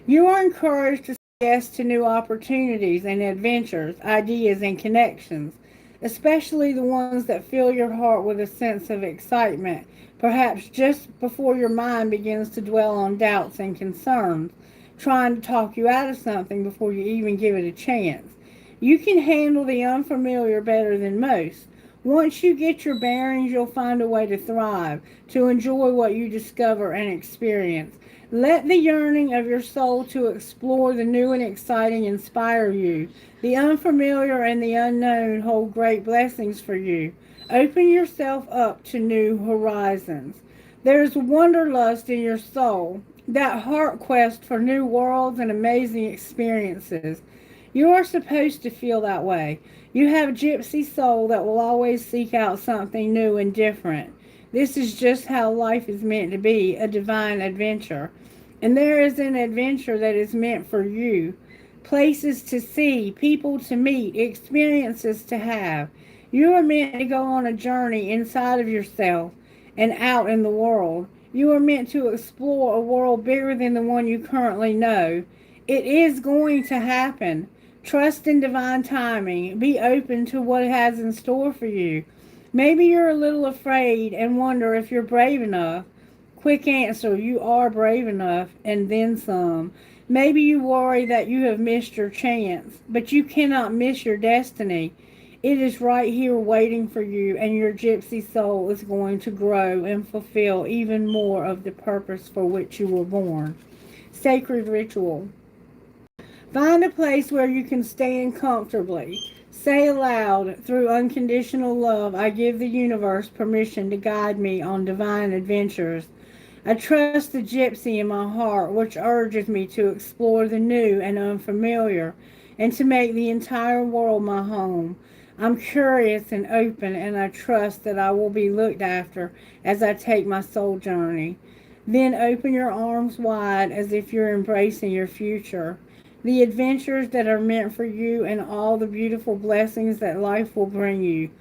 Speaker 1: You are encouraged to say yes to new opportunities and adventures, ideas and connections, especially the ones that fill your heart with a sense of excitement, perhaps just before your mind begins to dwell on doubts and concerns, trying to talk you out of something before you even give it a chance. You can handle the unfamiliar better than most. Once you get your bearings, you'll find a way to thrive, to enjoy what you discover and experience. Let the yearning of your soul to explore the new and exciting inspire you. The unfamiliar and the unknown hold great blessings for you. Open yourself up to new horizons. There is wanderlust in your soul, that heart quest for new worlds and amazing experiences. You are supposed to feel that way. You have a gypsy soul that will always seek out something new and different. This is just how life is meant to be, a divine adventure. And there is an adventure that is meant for you. Places to see, people to meet, experiences to have. You are meant to go on a journey inside of yourself and out in the world. You are meant to explore a world bigger than the one you currently know. It is going to happen. Trust in divine timing. Be open to what it has in store for you. Maybe you're a little afraid and wonder if you're brave enough. Quick answer, you are brave enough, and then some. Maybe you worry that you have missed your chance, but you cannot miss your destiny. It is right here waiting for you, and your gypsy soul is going to grow and fulfill even more of the purpose for which you were born. Sacred ritual. Find a place where you can stand comfortably. Say aloud, through unconditional love, I give the universe permission to guide me on divine adventures. I trust the gypsy in my heart, which urges me to explore the new and unfamiliar, and to make the entire world my home. I'm curious and open, and I trust that I will be looked after as I take my soul journey. Then open your arms wide as if you're embracing your future, the adventures that are meant for you, and all the beautiful blessings that life will bring you.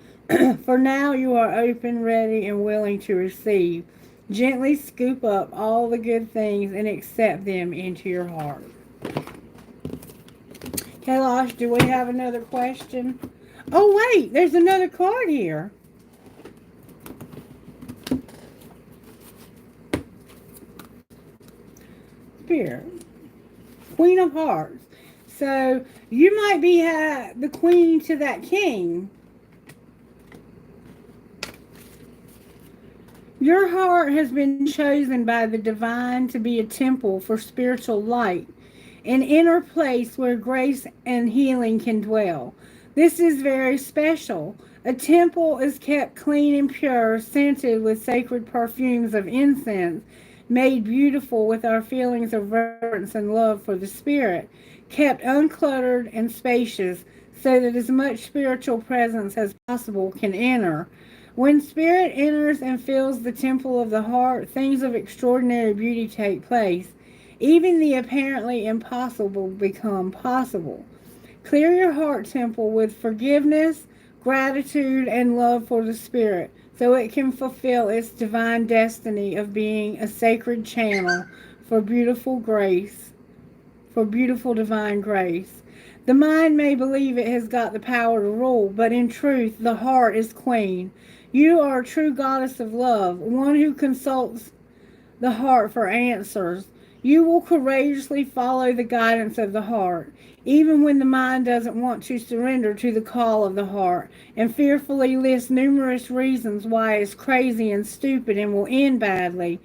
Speaker 1: For now, you are open, ready, and willing to receive. Gently scoop up all the good things and accept them into your heart. Kailash, do we have another question? Oh, wait, there's another card here. Spirit. Queen of Hearts. So, you might be the queen to that king. Your heart has been chosen by the divine to be a temple for spiritual light, an inner place where grace and healing can dwell. This is very special. A temple is kept clean and pure, scented with sacred perfumes of incense, made beautiful with our feelings of reverence and love for the Spirit, kept uncluttered and spacious so that as much spiritual presence as possible can enter. When Spirit enters and fills the temple of the heart, things of extraordinary beauty take place. Even the apparently impossible become possible. Clear your heart temple with forgiveness, gratitude, and love for the Spirit, so it can fulfill its divine destiny of being a sacred channel for beautiful grace, for beautiful divine grace. The mind may believe it has got the power to rule, but in truth, the heart is queen. You are a true goddess of love, one who consults the heart for answers. You will courageously follow the guidance of the heart, even when the mind doesn't want to surrender to the call of the heart, and fearfully lists numerous reasons why it's crazy and stupid and will end badly.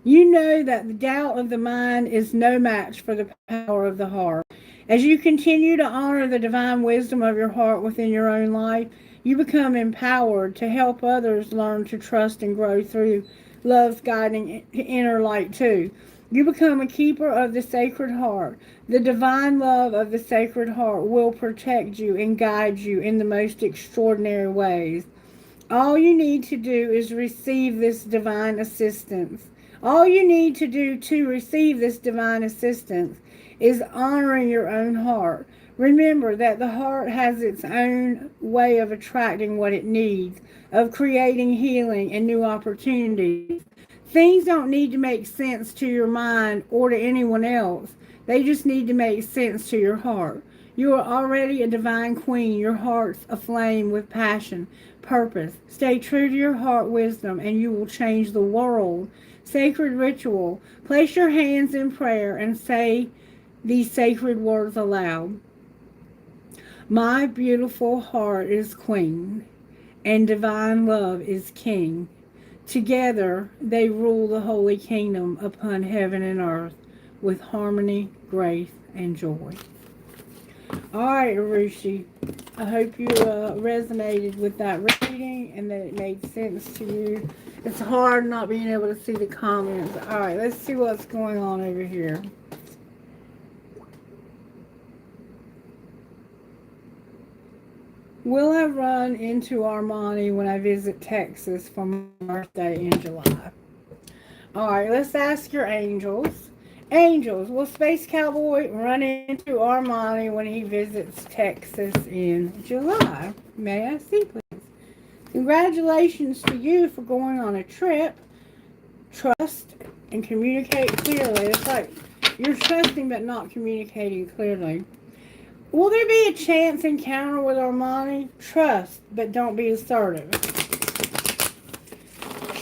Speaker 1: You know that the doubt of the mind is no match for the power of the heart. As you continue to honor the divine wisdom of your heart within your own life, you become empowered to help others learn to trust and grow through love's guiding inner light too. You become a keeper of the Sacred Heart. The divine love of the Sacred Heart will protect you and guide you in the most extraordinary ways. All you need to do is receive this divine assistance. All you need to do to receive this divine assistance is honoring your own heart. Remember that the heart has its own way of attracting what it needs, of creating healing and new opportunities. Things don't need to make sense to your mind or to anyone else. They just need to make sense to your heart. You are already a divine queen. Your heart's aflame with passion, purpose. Stay true to your heart wisdom and you will change the world. Sacred ritual. Place your hands in prayer and say these sacred words aloud. My beautiful heart is queen, and divine love is king. Together they rule the holy kingdom upon heaven and earth with harmony, grace, and joy. All right, Arushi, I hope you resonated with that reading and that it made sense to you. It's hard not being able to see the comments. All right, let's see what's going on over here. Will I run into Armani when I visit Texas for my birthday in July? All right, let's ask your angels. Angels, will Space Cowboy run into Armani when he visits Texas in July? May I see, please? Congratulations to you for going on a trip. Trust and communicate clearly. It's like you're trusting but not communicating clearly. Will there be a chance encounter with Armani? Trust, but don't be assertive.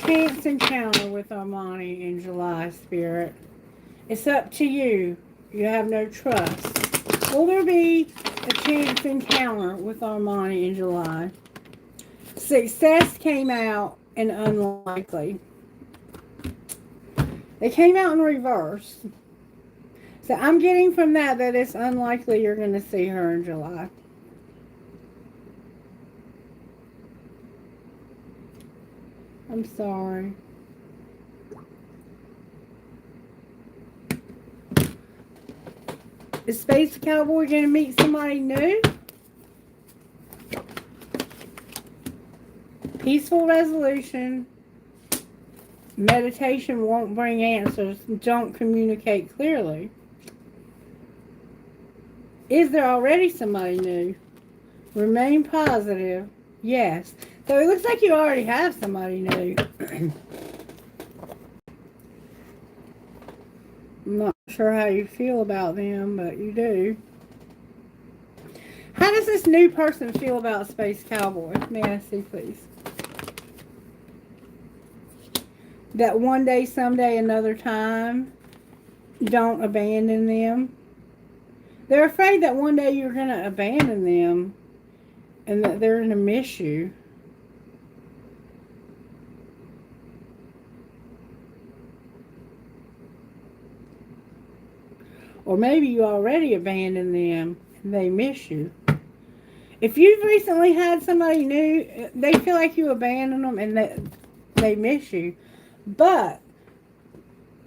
Speaker 1: Chance encounter with Armani in July, Spirit. It's up to you. You have no trust. Will there be a chance encounter with Armani in July? Success came out and unlikely. They came out in reverse. So I'm getting from that it's unlikely you're going to see her in July. I'm sorry. Is Space Cowboy going to meet somebody new? Peaceful resolution. Meditation won't bring answers. Don't communicate clearly. Is there already somebody new? Remain positive. Yes. So it looks like you already have somebody new. I'm not sure how you feel about them, but you do. How does this new person feel about Space Cowboy? May I see, please? That one day, someday, another time, don't abandon them. They're afraid that one day you're going to abandon them and that they're going to miss you. Or maybe you already abandoned them and they miss you. If you've recently had somebody new, they feel like you abandoned them and that they miss you. But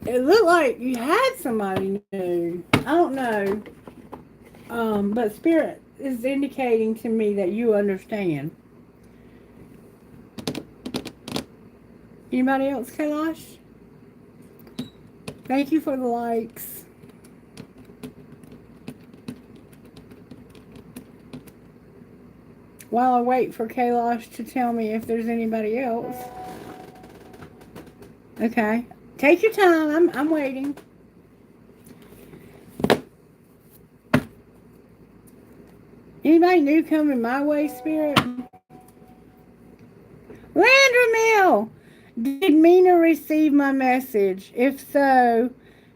Speaker 1: it looked like you had somebody new. I don't know. But Spirit is indicating to me that you understand. Anybody else, Kailash? Thank you for the likes. While I wait for Kailash to tell me if there's anybody else. Okay. Take your time. I'm waiting. Anybody new coming my way, Spirit? Landermill! Did Mina receive my message? If so,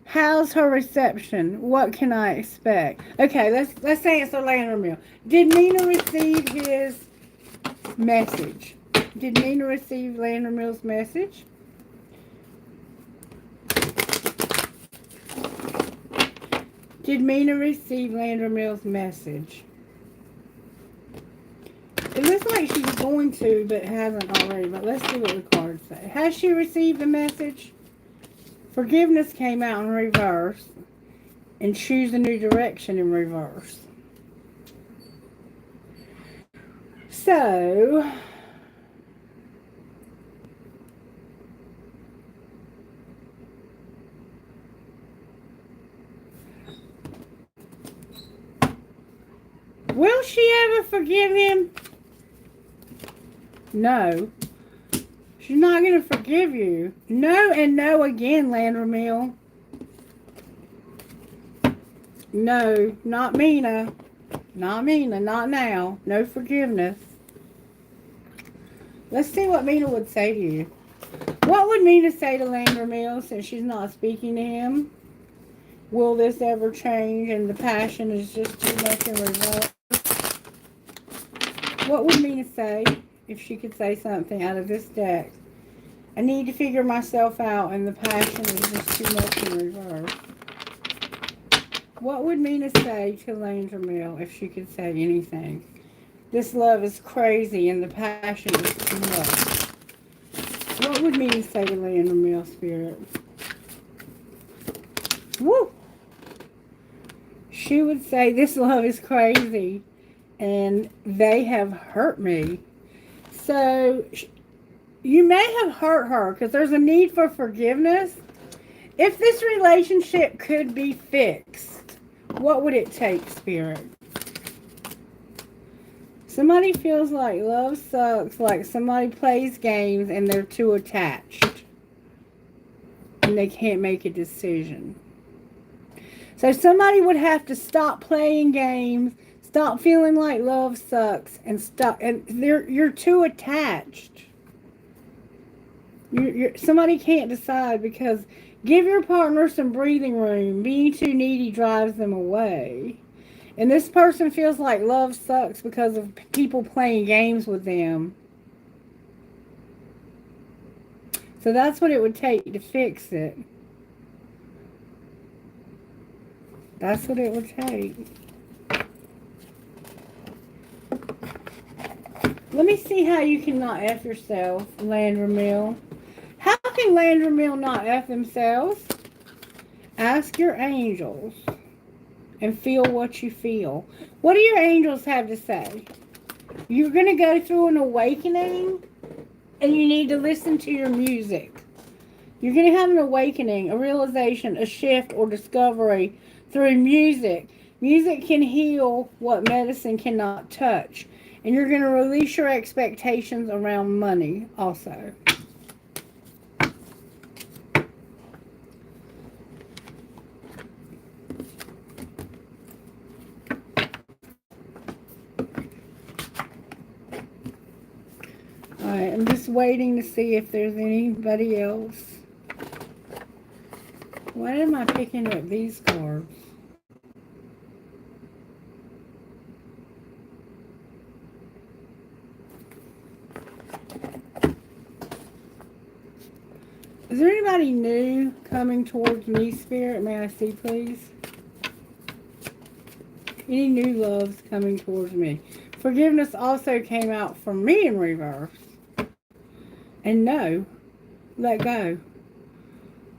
Speaker 1: how's her reception? What can I expect? Okay, let's answer Landermill. Did Mina receive his message? Did Mina receive Landermill's message? Did Mina receive Landermill's message? It looks like she's going to, but hasn't already. But let's see what the cards say. Has she received the message? Forgiveness came out in reverse. And choose a new direction in reverse. So, will she ever forgive him? No. She's not going to forgive you. No and no again, Landermill. No, not Mina. Not Mina, not now. No forgiveness. Let's see what Mina would say to you. What would Mina say to Landermill since she's not speaking to him? Will this ever change and the passion is just too much in reverse? What would Mina say if she could say something out of this deck? I need to figure myself out and the passion is just too much in reverse. What would Mina say to Landermill if she could say anything? This love is crazy and the passion is too much. What would Mina say to Landermill, Spirit? Woo! She would say, this love is crazy and they have hurt me. So, you may have hurt her because there's a need for forgiveness. If this relationship could be fixed, what would it take, Spirit? Somebody feels like love sucks, like somebody plays games and they're too attached. And they can't make a decision. So somebody would have to stop playing games, stop feeling like love sucks, and stop. And you're too attached. Somebody can't decide because give your partner some breathing room. Being too needy drives them away. And this person feels like love sucks because of people playing games with them. So that's what it would take to fix it. That's what it would take. Let me see how you can not F yourself, Landermill. How can Landermill not F themselves? Ask your angels and feel what you feel. What do your angels have to say? You're going to go through an awakening and you need to listen to your music. You're going to have an awakening, a realization, a shift, or discovery through music. Music can heal what medicine cannot touch. And you're going to release your expectations around money also. Alright, I'm just waiting to see if there's anybody else. Why am I picking up these cards? Is there anybody new coming towards me, Spirit? May I see, please? Any new loves coming towards me? Forgiveness also came out for me in reverse. And no, let go.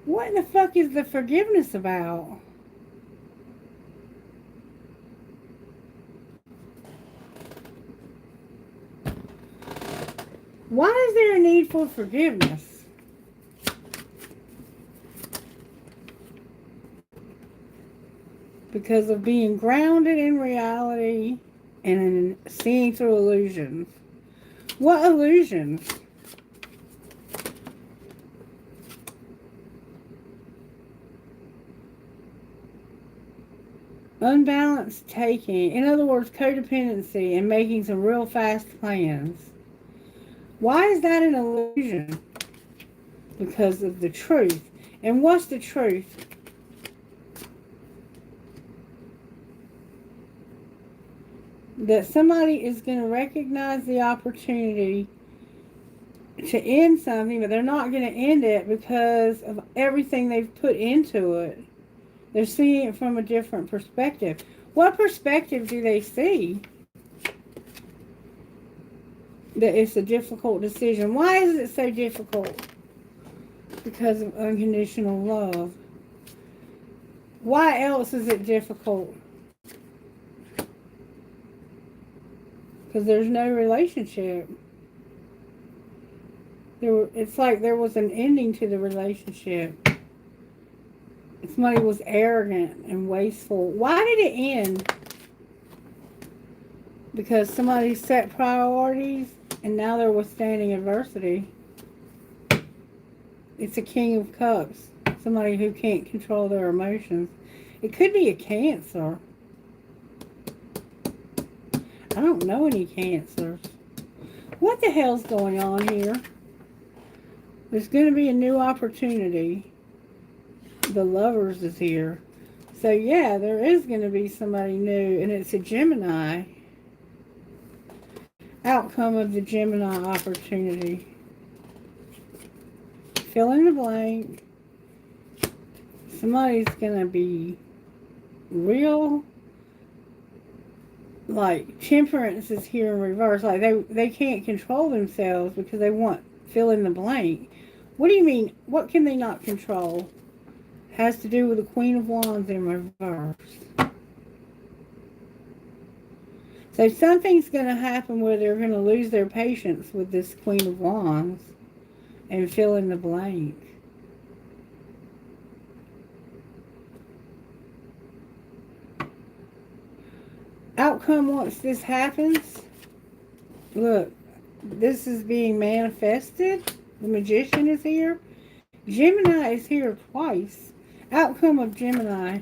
Speaker 1: What the fuck is the forgiveness about? Why is there a need for forgiveness? Because of being grounded in reality and seeing through illusions. What illusions? Unbalanced taking. In other words, codependency and making some real fast plans. Why is that an illusion? Because of the truth. And what's the truth? That somebody is going to recognize the opportunity to end something, but they're not going to end it because of everything they've put into it. They're seeing it from a different perspective. What perspective do they see? That it's a difficult decision. Why is it so difficult? Because of unconditional love. Why else is it difficult? Because there's no relationship. It's like there was an ending to the relationship. Somebody was arrogant and wasteful. Why did it end? Because somebody set priorities and now they're withstanding adversity. It's a King of Cups. Somebody who can't control their emotions. It could be a Cancer. I don't know any Cancers. What the hell's going on here? There's going to be a new opportunity. The Lovers is here. So yeah, there is going to be somebody new, and it's a Gemini. Outcome of the Gemini opportunity. Fill in the blank. Somebody's going to be real. Like, Temperance is here in reverse. Like, they can't control themselves because they want fill in the blank. What do you mean? What can they not control? Has to do with the Queen of Wands in reverse. So something's going to happen where they're going to lose their patience with this Queen of Wands and fill in the blank. Outcome once this happens. Look, this is being manifested. The Magician is here. Gemini is here twice. Outcome of Gemini.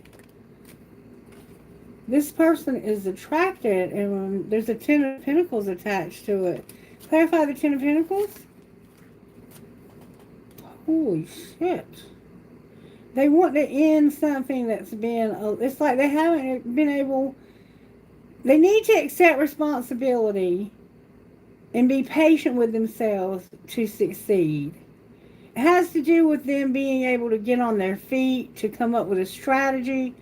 Speaker 1: This person is attracted, and there's a Ten of Pentacles attached to it. Clarify the Ten of Pentacles. Holy shit. They want to end something that's been, it's like they haven't been able, they need to accept responsibility and be patient with themselves to succeed. It has to do with them being able to get on their feet, to come up with a strategy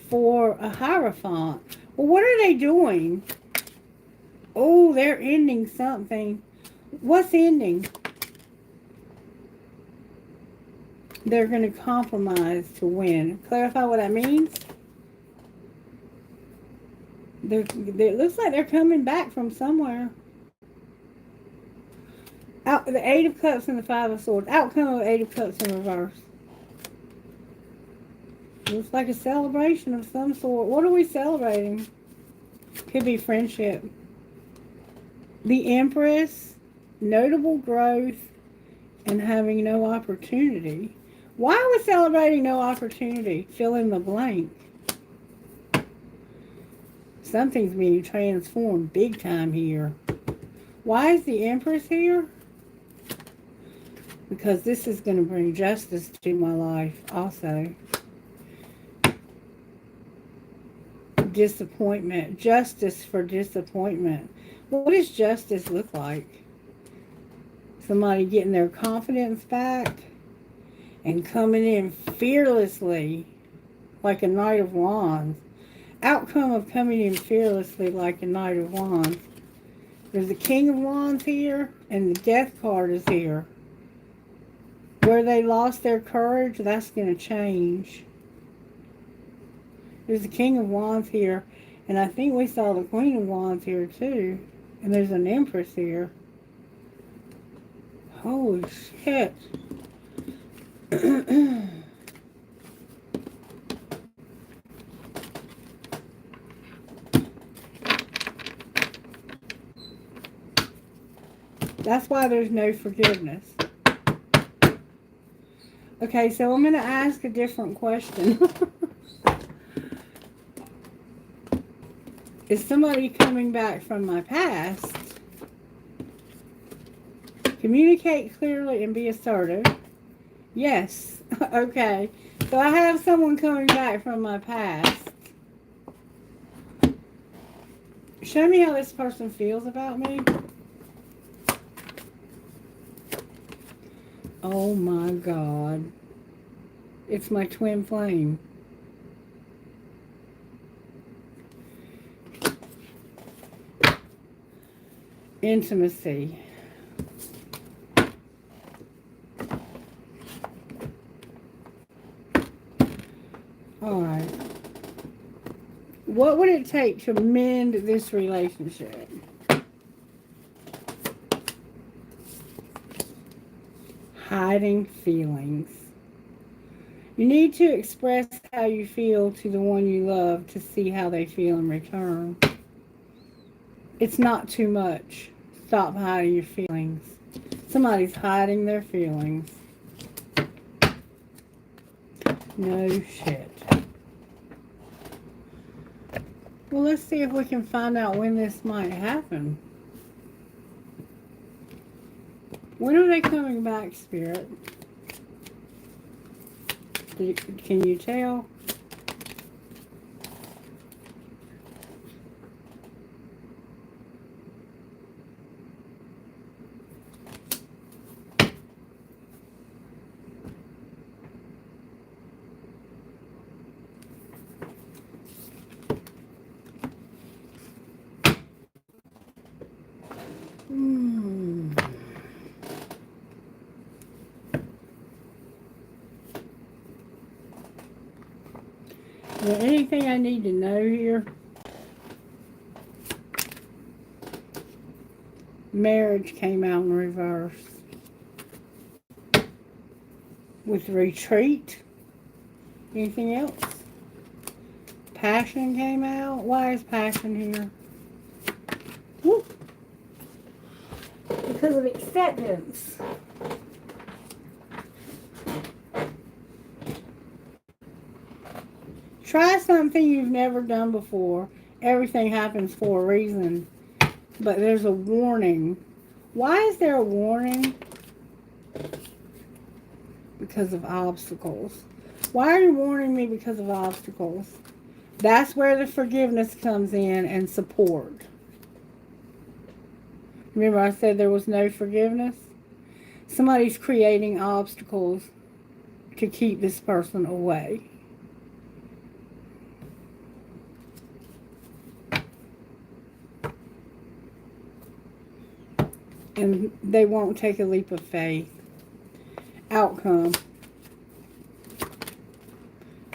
Speaker 1: for a Hierophant. Well, what are they doing? Oh, they're ending something. What's ending? They're going to compromise to win. Clarify what that means. It looks like they're coming back from somewhere. The Eight of Cups and the Five of Swords. Outcome of Eight of Cups in reverse. Looks like a celebration of some sort. What are we celebrating? Could be friendship. The Empress. Notable growth and having no opportunity. Why are we celebrating no opportunity? Fill in the blank. Something's being transformed big time here. Why is the Empress here? Because this is going to bring justice to my life also. Disappointment. Justice for disappointment. What does justice look like? Somebody getting their confidence back and coming in fearlessly like a Knight of Wands. Outcome of coming in fearlessly like a Knight of Wands. There's the King of Wands here and the Death card is here. Where they lost their courage, that's going to change. There's the King of Wands here, and I think we saw the Queen of Wands here too. And there's an Empress here. Holy shit. That's why there's no forgiveness. Okay, so I'm going to ask a different question. Is somebody coming back from my past? Communicate clearly and be assertive. Yes. Okay. So I have someone coming back from my past. Show me how this person feels about me. Oh my God. It's my twin flame. Intimacy. Alright. What would it take to mend this relationship? Hiding feelings. You need to express how you feel to the one you love to see how they feel in return. It's not too much. Stop hiding your feelings. Somebody's hiding their feelings. No shit. Well, let's see if we can find out when this might happen. When are they coming back, Spirit? Can you tell? Is there anything I need to know here? Marriage came out in reverse. With retreat. Anything else? Passion came out. Why is passion here? Woo. Because of acceptance. Try something you've never done before. Everything happens for a reason. But there's a warning. Why is there a warning? Because of obstacles. Why are you warning me because of obstacles? That's where the forgiveness comes in and support. Remember I said there was no forgiveness? Somebody's creating obstacles to keep this person away. And they won't take a leap of faith. Outcome.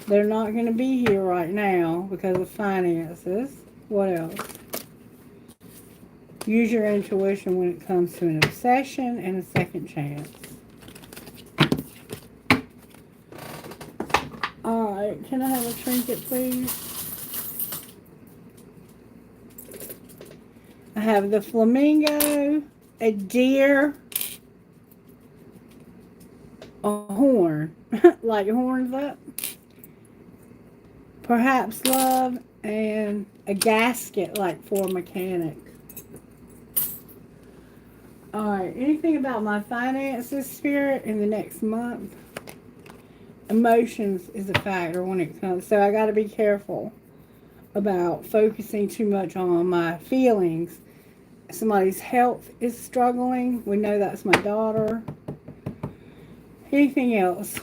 Speaker 1: They're not going to be here right now because of finances. What else? Use your intuition when it comes to an obsession and a second chance. Alright, can I have a trinket, please? I have the flamingo, a deer, a horn, like horns up, perhaps love, and a gasket, like for a mechanic. Alright, anything about my finances, Spirit, in the next month? Emotions is a factor when it comes, so I got to be careful about focusing too much on my feelings. Somebody's health is struggling. We know that's my daughter. Anything else?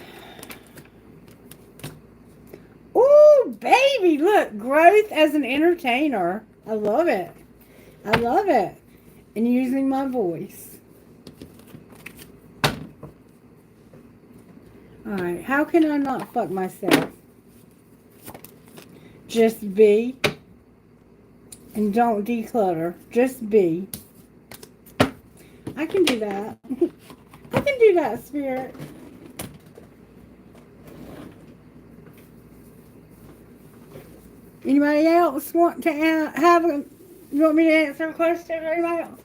Speaker 1: Ooh, baby, look, growth as an entertainer. I love it. I love it. And using my voice. Alright, how can I not fuck myself? Just be. And don't declutter. Just be. I can do that. I can do that, Spirit. Anybody else want to have a... You want me to answer a question or anybody else?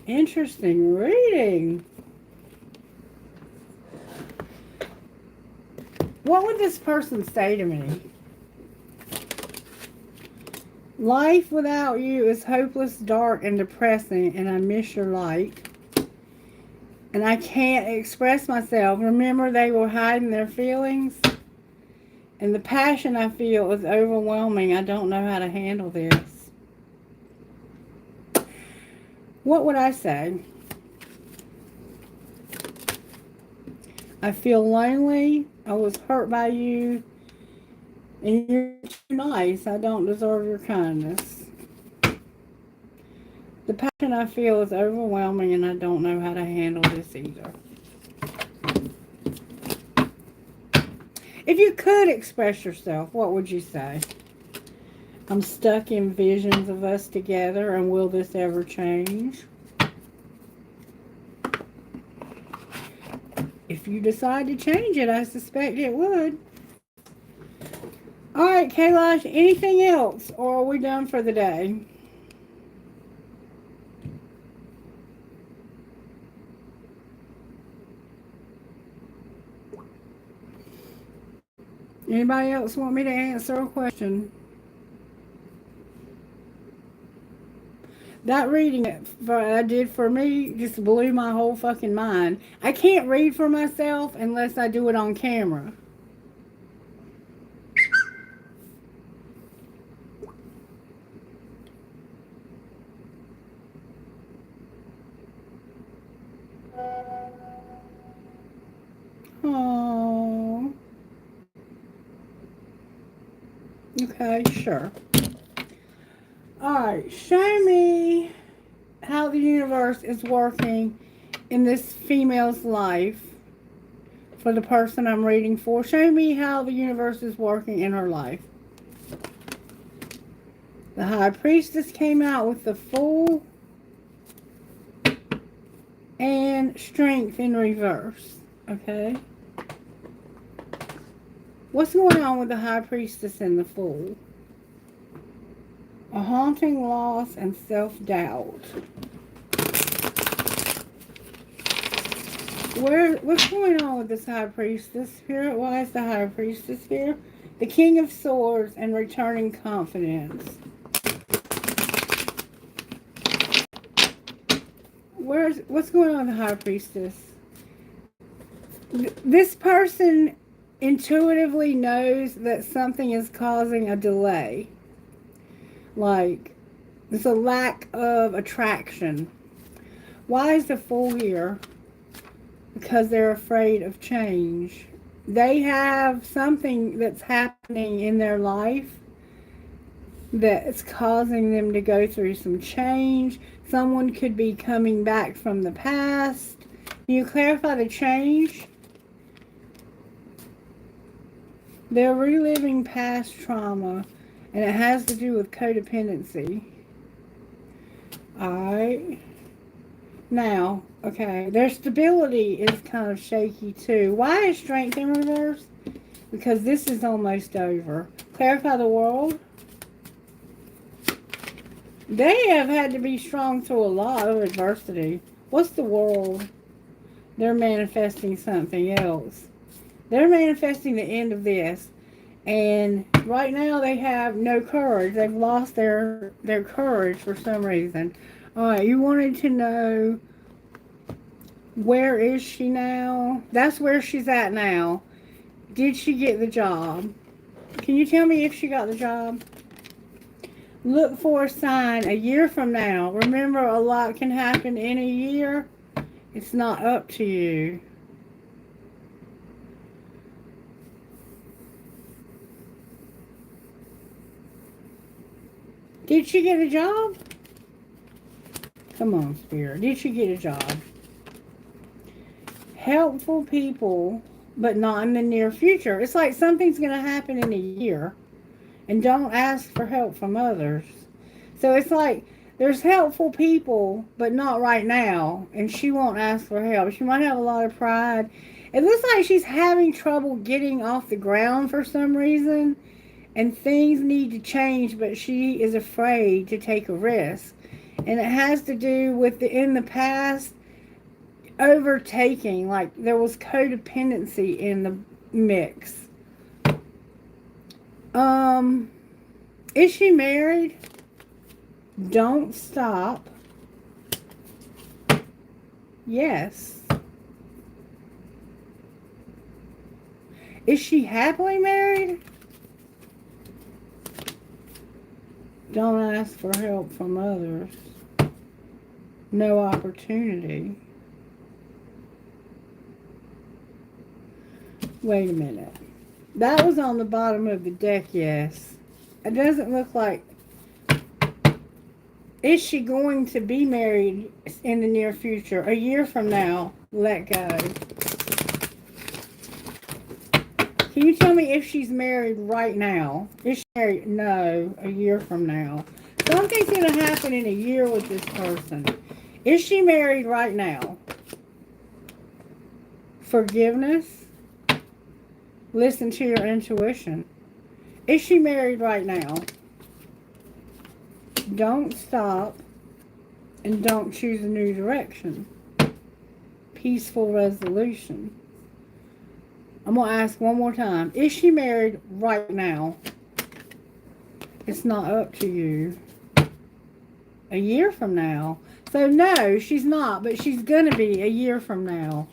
Speaker 1: Interesting reading. What would this person say to me? Life without you is hopeless, dark, and depressing, and I miss your light. And I can't express myself. Remember, they were hiding their feelings. And the passion I feel is overwhelming. I don't know how to handle this. What would I say? I feel lonely. I was hurt by you. And you're too nice. I don't deserve your kindness. The passion I feel is overwhelming and I don't know how to handle this either. If you could express yourself, what would you say? I'm stuck in visions of us together, and will this ever change? If you decide to change it, I suspect it would. Alright, Kailash, anything else? Or are we done for the day? Anybody else want me to answer a question? That reading I did for me just blew my whole fucking mind. I can't read for myself unless I do it on camera. Oh. Okay, sure. Alright, show me how the universe is working in this female's life for the person I'm reading for. Show me how the universe is working in her life. The High Priestess came out with the Fool and Strength in reverse. Okay. What's going on with the High Priestess and the Fool? A haunting loss and self-doubt. What's going on with this High Priestess Spirit? Why is the High Priestess here? The King of Swords and returning confidence. What's going on with the High Priestess? This person intuitively knows that something is causing a delay. Like, there's a lack of attraction. Why is the Fool here? Because they're afraid of change. They have something that's happening in their life that's causing them to go through some change. Someone could be coming back from the past. Can you clarify the change? They're reliving past trauma, and it has to do with codependency. Alright. Now, okay, their stability is kind of shaky too. Why is strength in reverse? Because this is almost over. Clarify the world. They have had to be strong through a lot of adversity. What's the world? They're manifesting something else. They're manifesting the end of this. And right now they have no courage. They've lost their courage for some reason. Alright, you wanted to know, where is she now? That's where she's at now. Did she get the job? Can you tell me if she got the job? Look for a sign a year from now. Remember, a lot can happen in a year. It's not up to you. Did she get a job? Come on, Spirit. Did she get a job? Helpful people, but not in the near future. It's like something's going to happen in a year. And don't ask for help from others. So it's like there's helpful people, but not right now. And she won't ask for help. She might have a lot of pride. It looks like she's having trouble getting off the ground for some reason. And things need to change, but she is afraid to take a risk. And it has to do with in the past, overtaking. Like there was codependency in the mix. Is she married? Don't stop. Yes. Is she happily married? Don't ask for help from others. No opportunity. Wait a minute. That was on the bottom of the deck, yes. It doesn't look like... Is she going to be married in the near future? A year from now, let go. Can you tell me if she's married right now? Is she married? No, a year from now. Something's going to happen in a year with this person. Is she married right now? Forgiveness. Listen to your intuition. Is she married right now? Don't stop and don't choose a new direction. Peaceful resolution. I'm going to ask one more time. Is she married right now? It's not up to you. A year from now. So no, she's not, but she's going to be a year from now.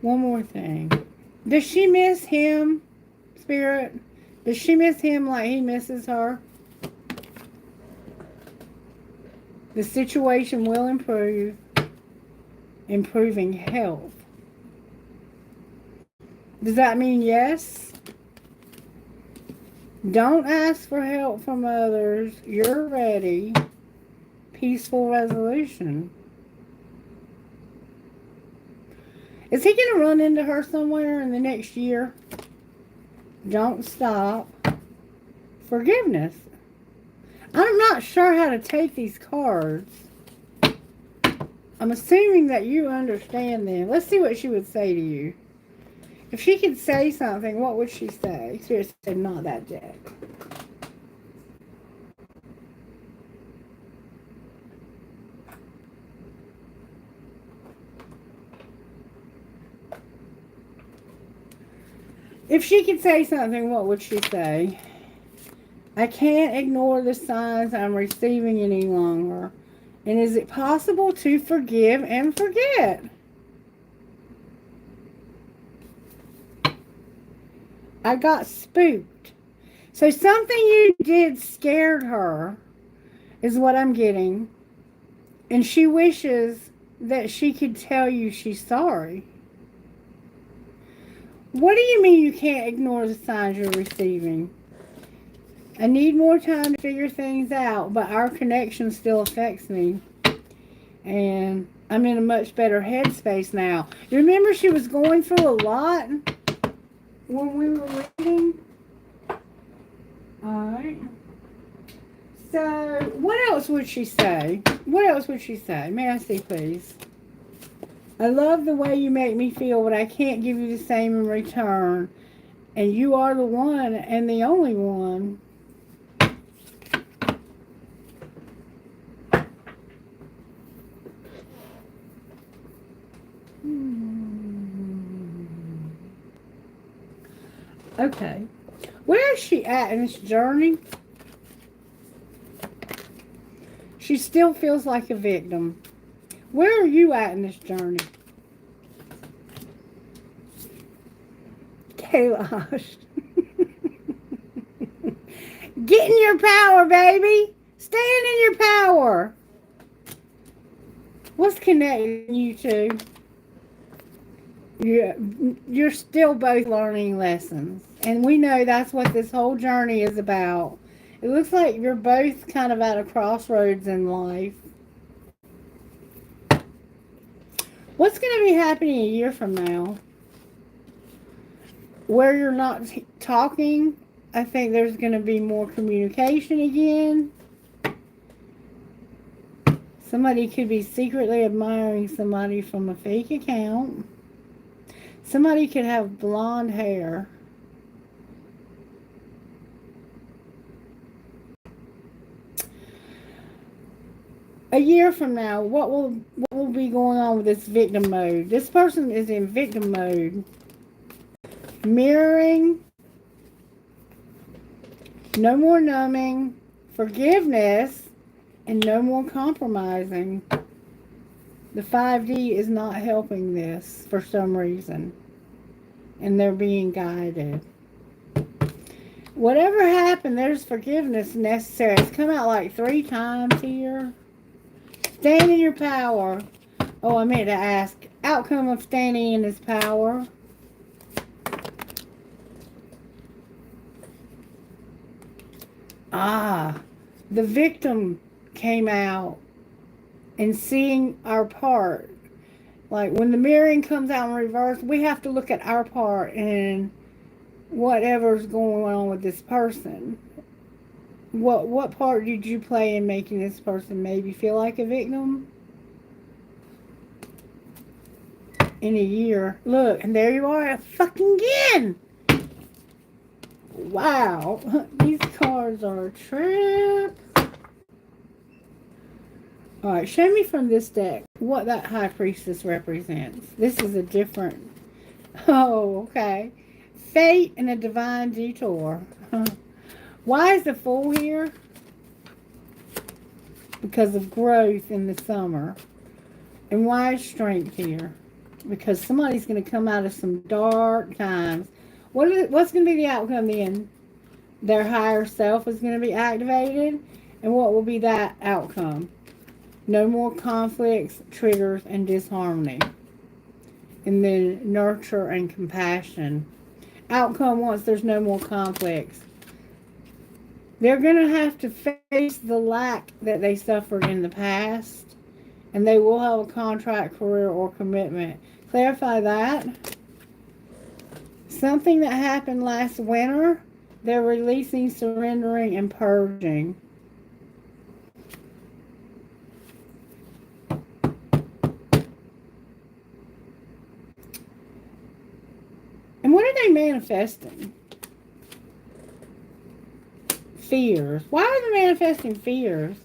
Speaker 1: One more thing. Does she miss him, Spirit? Does she miss him like he misses her? The situation will improve. Improving health. Does that mean yes? Don't ask for help from others. You're ready. Peaceful resolution. Is he going to run into her somewhere in the next year? Don't stop. Forgiveness. I'm not sure how to take these cards. I'm assuming that you understand them. Let's see what she would say to you. If she could say something, what would she say? Spirit said, not that deck. If she could say something, what would she say? I can't ignore the signs I'm receiving any longer. And is it possible to forgive and forget? I got spooked. So something you did scared her, is what I'm getting. And she wishes that she could tell you she's sorry. What do you mean you can't ignore the signs you're receiving? I need more time to figure things out, but our connection still affects me. And I'm in a much better headspace now. You remember she was going through a lot when we were reading? Alright. So, what else would she say? What else would she say? May I see, please? I love the way you make me feel, but I can't give you the same in return. And you are the one and the only one. Okay. Where is she at in this journey? She still feels like a victim. Where are you at in this journey? Kailash. Get in your power, baby. Stand in your power. What's connecting you two? You're still both learning lessons. And we know that's what this whole journey is about. It looks like you're both kind of at a crossroads in life. What's going to be happening a year from now? Where you're not talking, I think there's going to be more communication again. Somebody could be secretly admiring somebody from a fake account. Somebody could have blonde hair. A year from now, what will be going on with this victim mode? This person is in victim mode. Mirroring. No more numbing. Forgiveness. And no more compromising. The 5D is not helping this for some reason. And they're being guided. Whatever happened, there's forgiveness necessary. It's come out like 3 times here. Stand in your power. Oh, I meant to ask. Outcome of standing in his power. The victim came out and seeing our part. Like when the mirroring comes out in reverse, we have to look at our part and whatever's going on with this person. What part did you play in making this person maybe feel like a victim? In a year. Look, and there you are fucking again. Wow. These cards are a trip. Alright, show me from this deck what that High Priestess represents. This is a different... Oh, okay. Fate and a divine detour. Why is the Fool here? Because of growth in the summer. And why is Strength here? Because somebody's going to come out of some dark times. What's going to be the outcome then? Their higher self is going to be activated. And what will be that outcome? No more conflicts, triggers, and disharmony. And then nurture and compassion. Outcome once there's no more conflicts. They're going to have to face the lack that they suffered in the past. And they will have a contract, career, or commitment. Clarify that. Something that happened last winter, they're releasing, surrendering, and purging. And what are they manifesting? Fears. Why are they manifesting fears?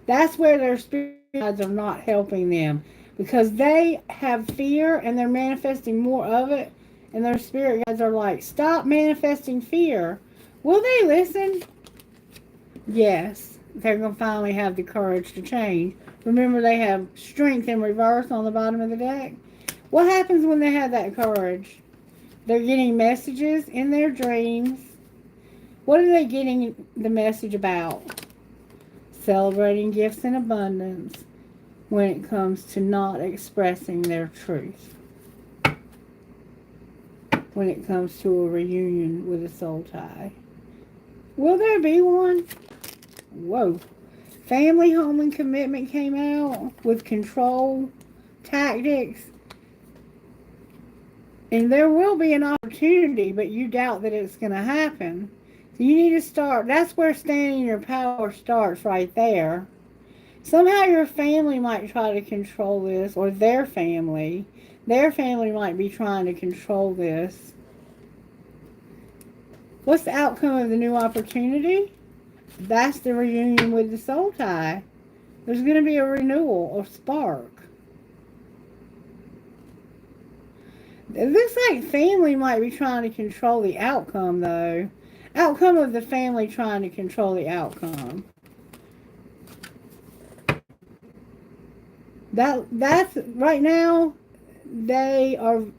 Speaker 1: That's where their spirit guides are not helping them. Because they have fear and they're manifesting more of it. And their spirit guides are like, stop manifesting fear. Will they listen? Yes. They're going to finally have the courage to change. Remember, they have Strength in reverse on the bottom of the deck. What happens when they have that courage? They're getting messages in their dreams. What are they getting the message about? Celebrating gifts in abundance when it comes to not expressing their truth. When it comes to a reunion with a soul tie. Will there be one? Whoa. Family, home, and commitment came out with control, tactics. And there will be an opportunity, but you doubt that it's going to happen. So you need to start. That's where standing in your power starts, right there. Somehow your family might try to control this, or their family. Their family might be trying to control this. What's the outcome of the new opportunity? That's the reunion with the soul tie. There's going to be a renewal or spark. It looks like family might be trying to control the outcome, though. Outcome of the family trying to control the outcome. That's right now. They're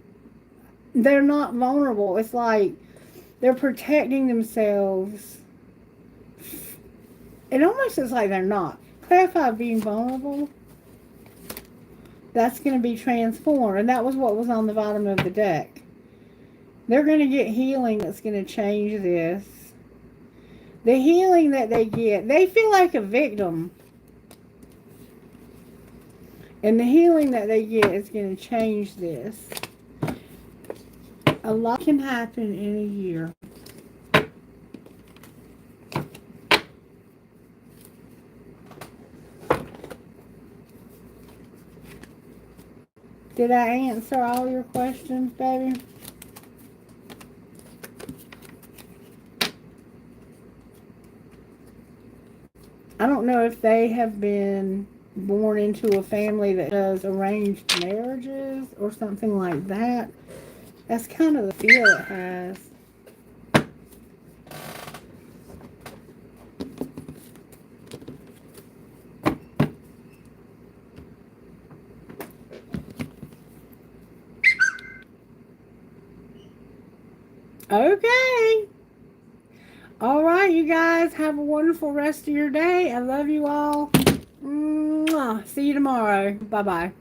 Speaker 1: not vulnerable. It's like they're protecting themselves. It almost is like they're not. Clarify being vulnerable. That's going to be transformed. And that was what was on the bottom of the deck. They're going to get healing that's going to change this. The healing that they get, they feel like a victim. And the healing that they get is going to change this. A lot can happen in a year. Did I answer all your questions, baby? I don't know if they have been born into a family that does arranged marriages or something like that. That's kind of the feel it has. Okay. All right, you guys. Have a wonderful rest of your day. I love you all. Mwah. See you tomorrow. Bye-bye.